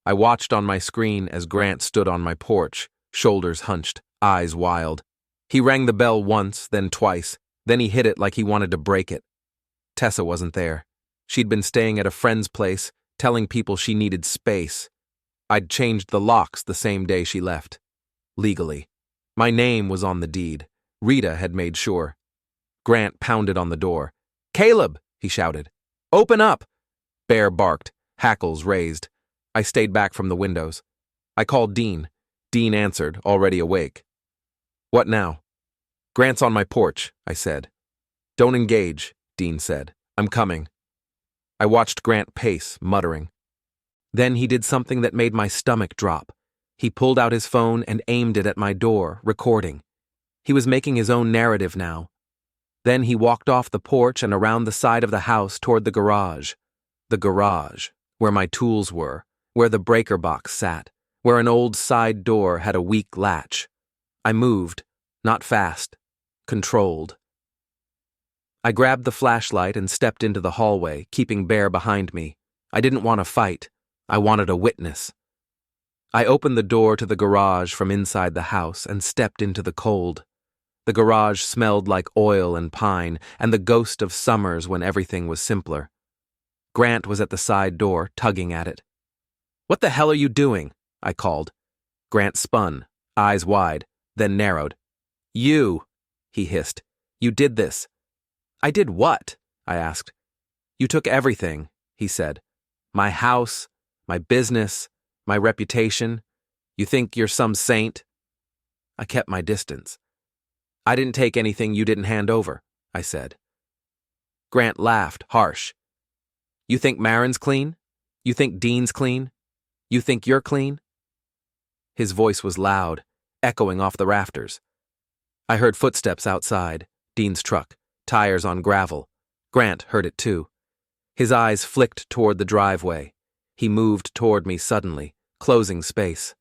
I watched on my screen as Grant stood on my porch, shoulders hunched, eyes wild. He rang the bell once, then twice, then he hit it like he wanted to break it. Tessa wasn't there. She'd been staying at a friend's place, telling people she needed space. I'd changed the locks the same day she left. Legally. My name was on the deed. Rita had made sure. Grant pounded on the door. Caleb, he shouted. Open up! Bear barked, hackles raised. I stayed back from the windows. I called Dean. Dean answered, already awake. What now? Grant's on my porch, I said. Don't engage, Dean said. I'm coming. I watched Grant pace, muttering. Then he did something that made my stomach drop. He pulled out his phone and aimed it at my door, recording. He was making his own narrative now. Then he walked off the porch and around the side of the house toward the garage. The garage, where my tools were, where the breaker box sat, where an old side door had a weak latch. I moved, not fast, controlled. I grabbed the flashlight and stepped into the hallway, keeping Bear behind me. I didn't want to fight. I wanted a witness. I opened the door to the garage from inside the house and stepped into the cold. The garage smelled like oil and pine and the ghost of summers when everything was simpler. Grant was at the side door, tugging at it. What the hell are you doing? I called. Grant spun, eyes wide, then narrowed. You, he hissed. You did this. I did what? I asked. You took everything, he said. My house, my business, my reputation. You think you're some saint? I kept my distance. I didn't take anything you didn't hand over, I said. Grant laughed, harsh. You think Marin's clean? You think Dean's clean? You think you're clean? His voice was loud, echoing off the rafters. I heard footsteps outside, Dean's truck. tires on gravel. Grant heard it too. His eyes flicked toward the driveway. He moved toward me suddenly, closing space.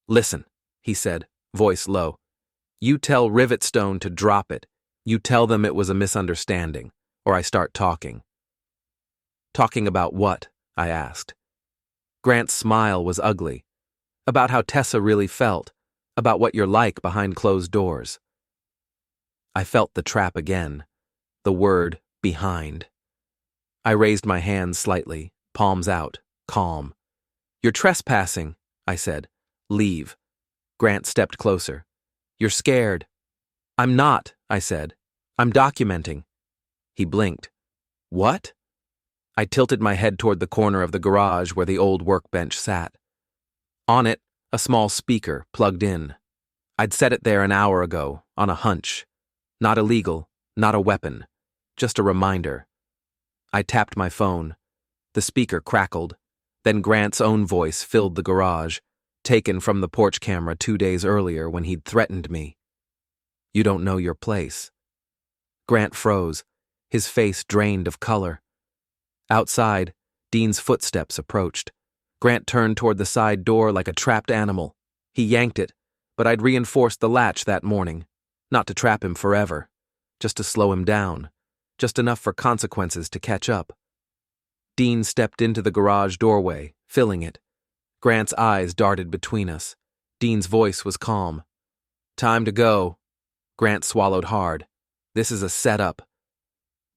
"Listen," he said, voice low. "You tell Rivetstone to drop it. You tell them it was a misunderstanding, or I start talking." "Talking about what?" I asked. Grant's smile was ugly. "About how Tessa really felt, about what you're like behind closed doors." I felt the trap again, the word behind. I raised my hands slightly, palms out, calm. "You're trespassing," I said. "Leave." Grant stepped closer. "You're scared." "I'm not," I said. "I'm documenting." He blinked. "What?" I tilted my head toward the corner of the garage where the old workbench sat. On it, a small speaker plugged in. I'd set it there an hour ago, on a hunch. Not illegal, not a weapon, just a reminder. I tapped my phone. The speaker crackled. Then Grant's own voice filled the garage, taken from the porch camera 2 days earlier when he'd threatened me. "You don't know your place." Grant froze, his face drained of color. Outside, Dean's footsteps approached. Grant turned toward the side door like a trapped animal. He yanked it, but I'd reinforced the latch that morning, not to trap him forever, just to slow him down, just enough for consequences to catch up. Dean stepped into the garage doorway, filling it. Grant's eyes darted between us. Dean's voice was calm. "Time to go." Grant swallowed hard. "This is a setup."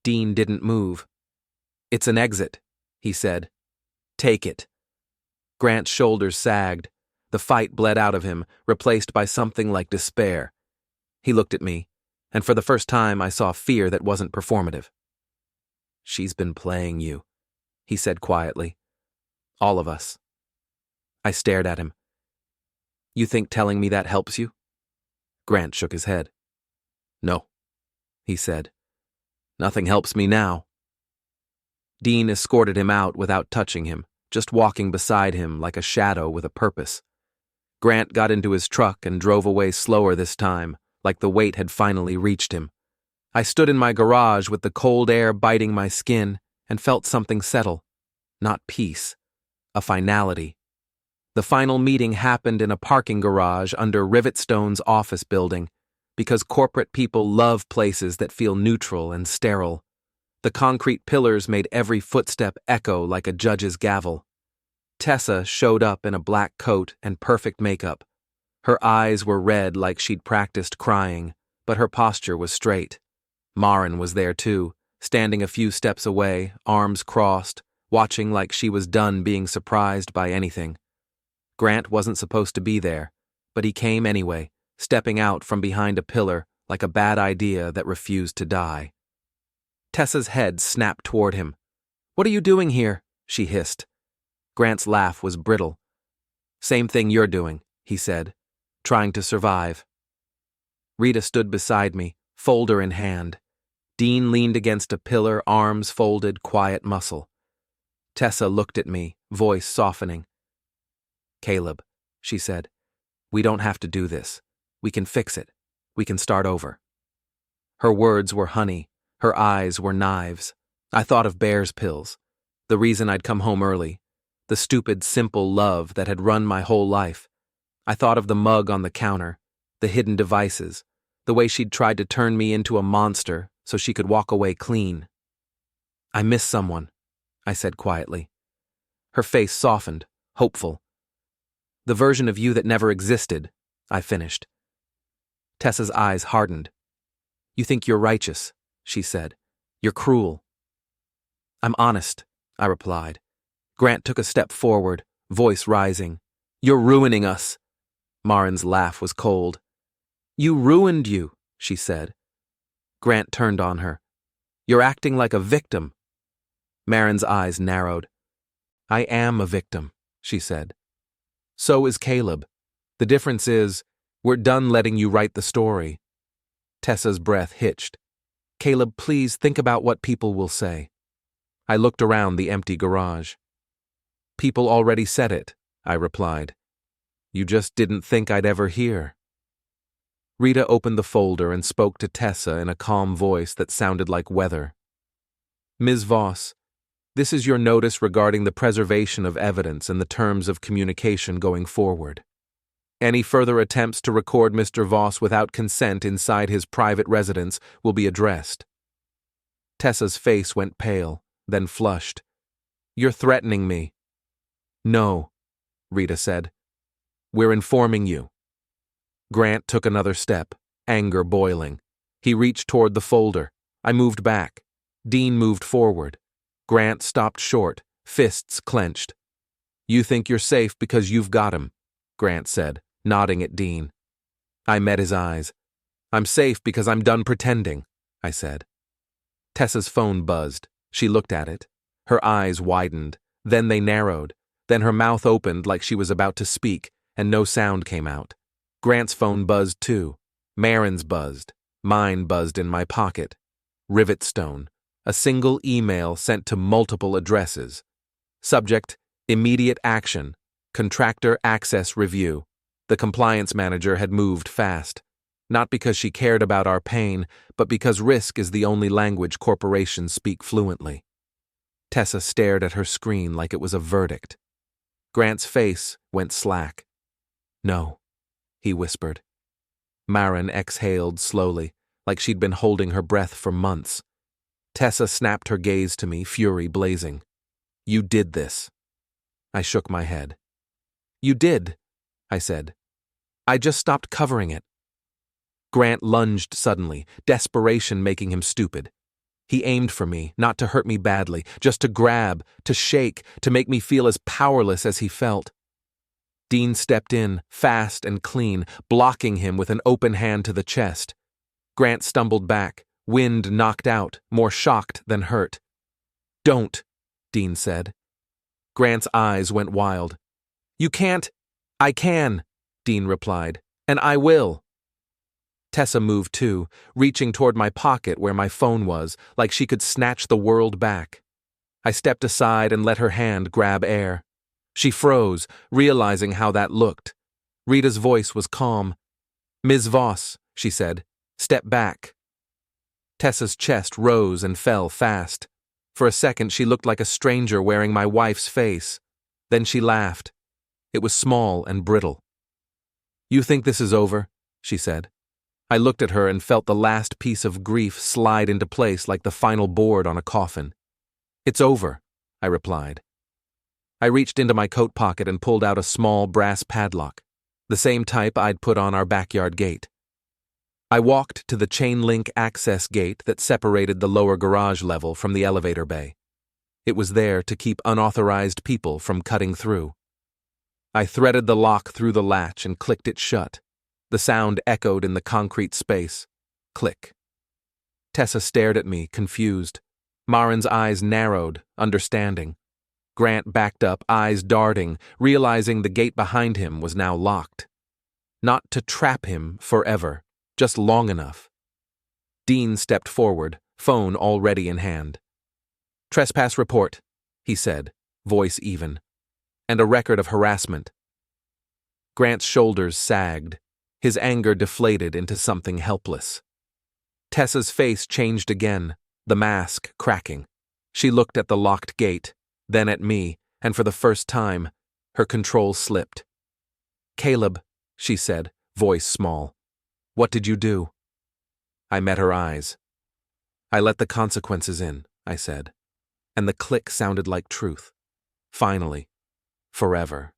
Dean didn't move. "It's an exit," he said. "Take it." Grant's shoulders sagged. The fight bled out of him, replaced by something like despair. He looked at me, and for the first time I saw fear that wasn't performative. "She's been playing you," he said quietly. "All of us." I stared at him. "You think telling me that helps you?" Grant shook his head. "No," he said. "Nothing helps me now." Dean escorted him out without touching him, just walking beside him like a shadow with a purpose. Grant got into his truck and drove away slower this time, like the weight had finally reached him. I stood in my garage with the cold air biting my skin and felt something settle. Not peace, a finality. The final meeting happened in a parking garage under Rivetstone's office building, because corporate people love places that feel neutral and sterile. The concrete pillars made every footstep echo like a judge's gavel. Tessa showed up in a black coat and perfect makeup. Her eyes were red like she'd practiced crying, but her posture was straight. Maren was there too, standing a few steps away, arms crossed, watching like she was done being surprised by anything. Grant wasn't supposed to be there, but he came anyway, stepping out from behind a pillar like a bad idea that refused to die. Tessa's head snapped toward him. "What are you doing here?" she hissed. Grant's laugh was brittle. "Same thing you're doing," he said, "trying to survive." Rita stood beside me, folder in hand. Dean leaned against a pillar, arms folded, quiet muscle. Tessa looked at me, voice softening. "Caleb," she said, "we don't have to do this. We can fix it. We can start over." Her words were honey. Her eyes were knives. I thought of Bear's pills, the reason I'd come home early, the stupid, simple love that had run my whole life. I thought of the mug on the counter, the hidden devices, the way she'd tried to turn me into a monster so she could walk away clean. "I miss someone," I said quietly. Her face softened, hopeful. "The version of you that never existed," I finished. Tessa's eyes hardened. "You think you're righteous," she said. "You're cruel." "I'm honest," I replied. Grant took a step forward, voice rising. "You're ruining us." Maren's laugh was cold. "You ruined you," she said. Grant turned on her. "You're acting like a victim." Maren's eyes narrowed. "I am a victim," she said. "So is Caleb. The difference is, we're done letting you write the story." Tessa's breath hitched. "Caleb, please think about what people will say." I looked around the empty garage. "People already said it," I replied. "You just didn't think I'd ever hear." Rita opened the folder and spoke to Tessa in a calm voice that sounded like weather. Ms. Voss, this is your notice regarding the preservation of evidence and the terms of communication going forward. Any further attempts to record Mr. Voss without consent inside his private residence will be addressed. Tessa's face went pale, then flushed. You're threatening me. No, Rita said. We're informing you. Grant took another step, anger boiling. He reached toward the folder. I moved back. Dean moved forward. Grant stopped short, fists clenched. You think you're safe because you've got him, Grant said, nodding at Dean. I met his eyes. I'm safe because I'm done pretending, I said. Tessa's phone buzzed. She looked at it. Her eyes widened. Then they narrowed. Then her mouth opened like she was about to speak, and no sound came out. Grant's phone buzzed too. Marin's buzzed. Mine buzzed in my pocket. Rivetstone. A single email sent to multiple addresses. Subject, immediate action. Contractor access review. The compliance manager had moved fast. Not because she cared about our pain, but because risk is the only language corporations speak fluently. Tessa stared at her screen like it was a verdict. Grant's face went slack. No, he whispered. Marin exhaled slowly, like she'd been holding her breath for months. Tessa snapped her gaze to me, fury blazing. You did this. I shook my head. You did, I said. I just stopped covering it. Grant lunged suddenly, desperation making him stupid. He aimed for me, not to hurt me badly, just to grab, to shake, to make me feel as powerless as he felt. Dean stepped in, fast and clean, blocking him with an open hand to the chest. Grant stumbled back, wind knocked out, more shocked than hurt. Don't, Dean said. Grant's eyes went wild. You can't. I can, Dean replied, and I will. Tessa moved too, reaching toward my pocket where my phone was, like she could snatch the world back. I stepped aside and let her hand grab air. She froze, realizing how that looked. Rita's voice was calm. Ms. Voss, she said, step back. Tessa's chest rose and fell fast. For a second she looked like a stranger wearing my wife's face. Then she laughed. It was small and brittle. You think this is over? She said. I looked at her and felt the last piece of grief slide into place like the final board on a coffin. It's over, I replied. I reached into my coat pocket and pulled out a small brass padlock, the same type I'd put on our backyard gate. I walked to the chain-link access gate that separated the lower garage level from the elevator bay. It was there to keep unauthorized people from cutting through. I threaded the lock through the latch and clicked it shut. The sound echoed in the concrete space. Click. Tessa stared at me, confused. Marin's eyes narrowed, understanding. Grant backed up, eyes darting, realizing the gate behind him was now locked. Not to trap him forever, just long enough. Dean stepped forward, phone already in hand. Trespass report, he said, voice even. And a record of harassment. Grant's shoulders sagged. His anger deflated into something helpless. Tessa's face changed again, the mask cracking. She looked at the locked gate, then at me, and for the first time, her control slipped. Caleb, she said, voice small. What did you do? I met her eyes. I let the consequences in, I said, and the click sounded like truth. Finally, forever.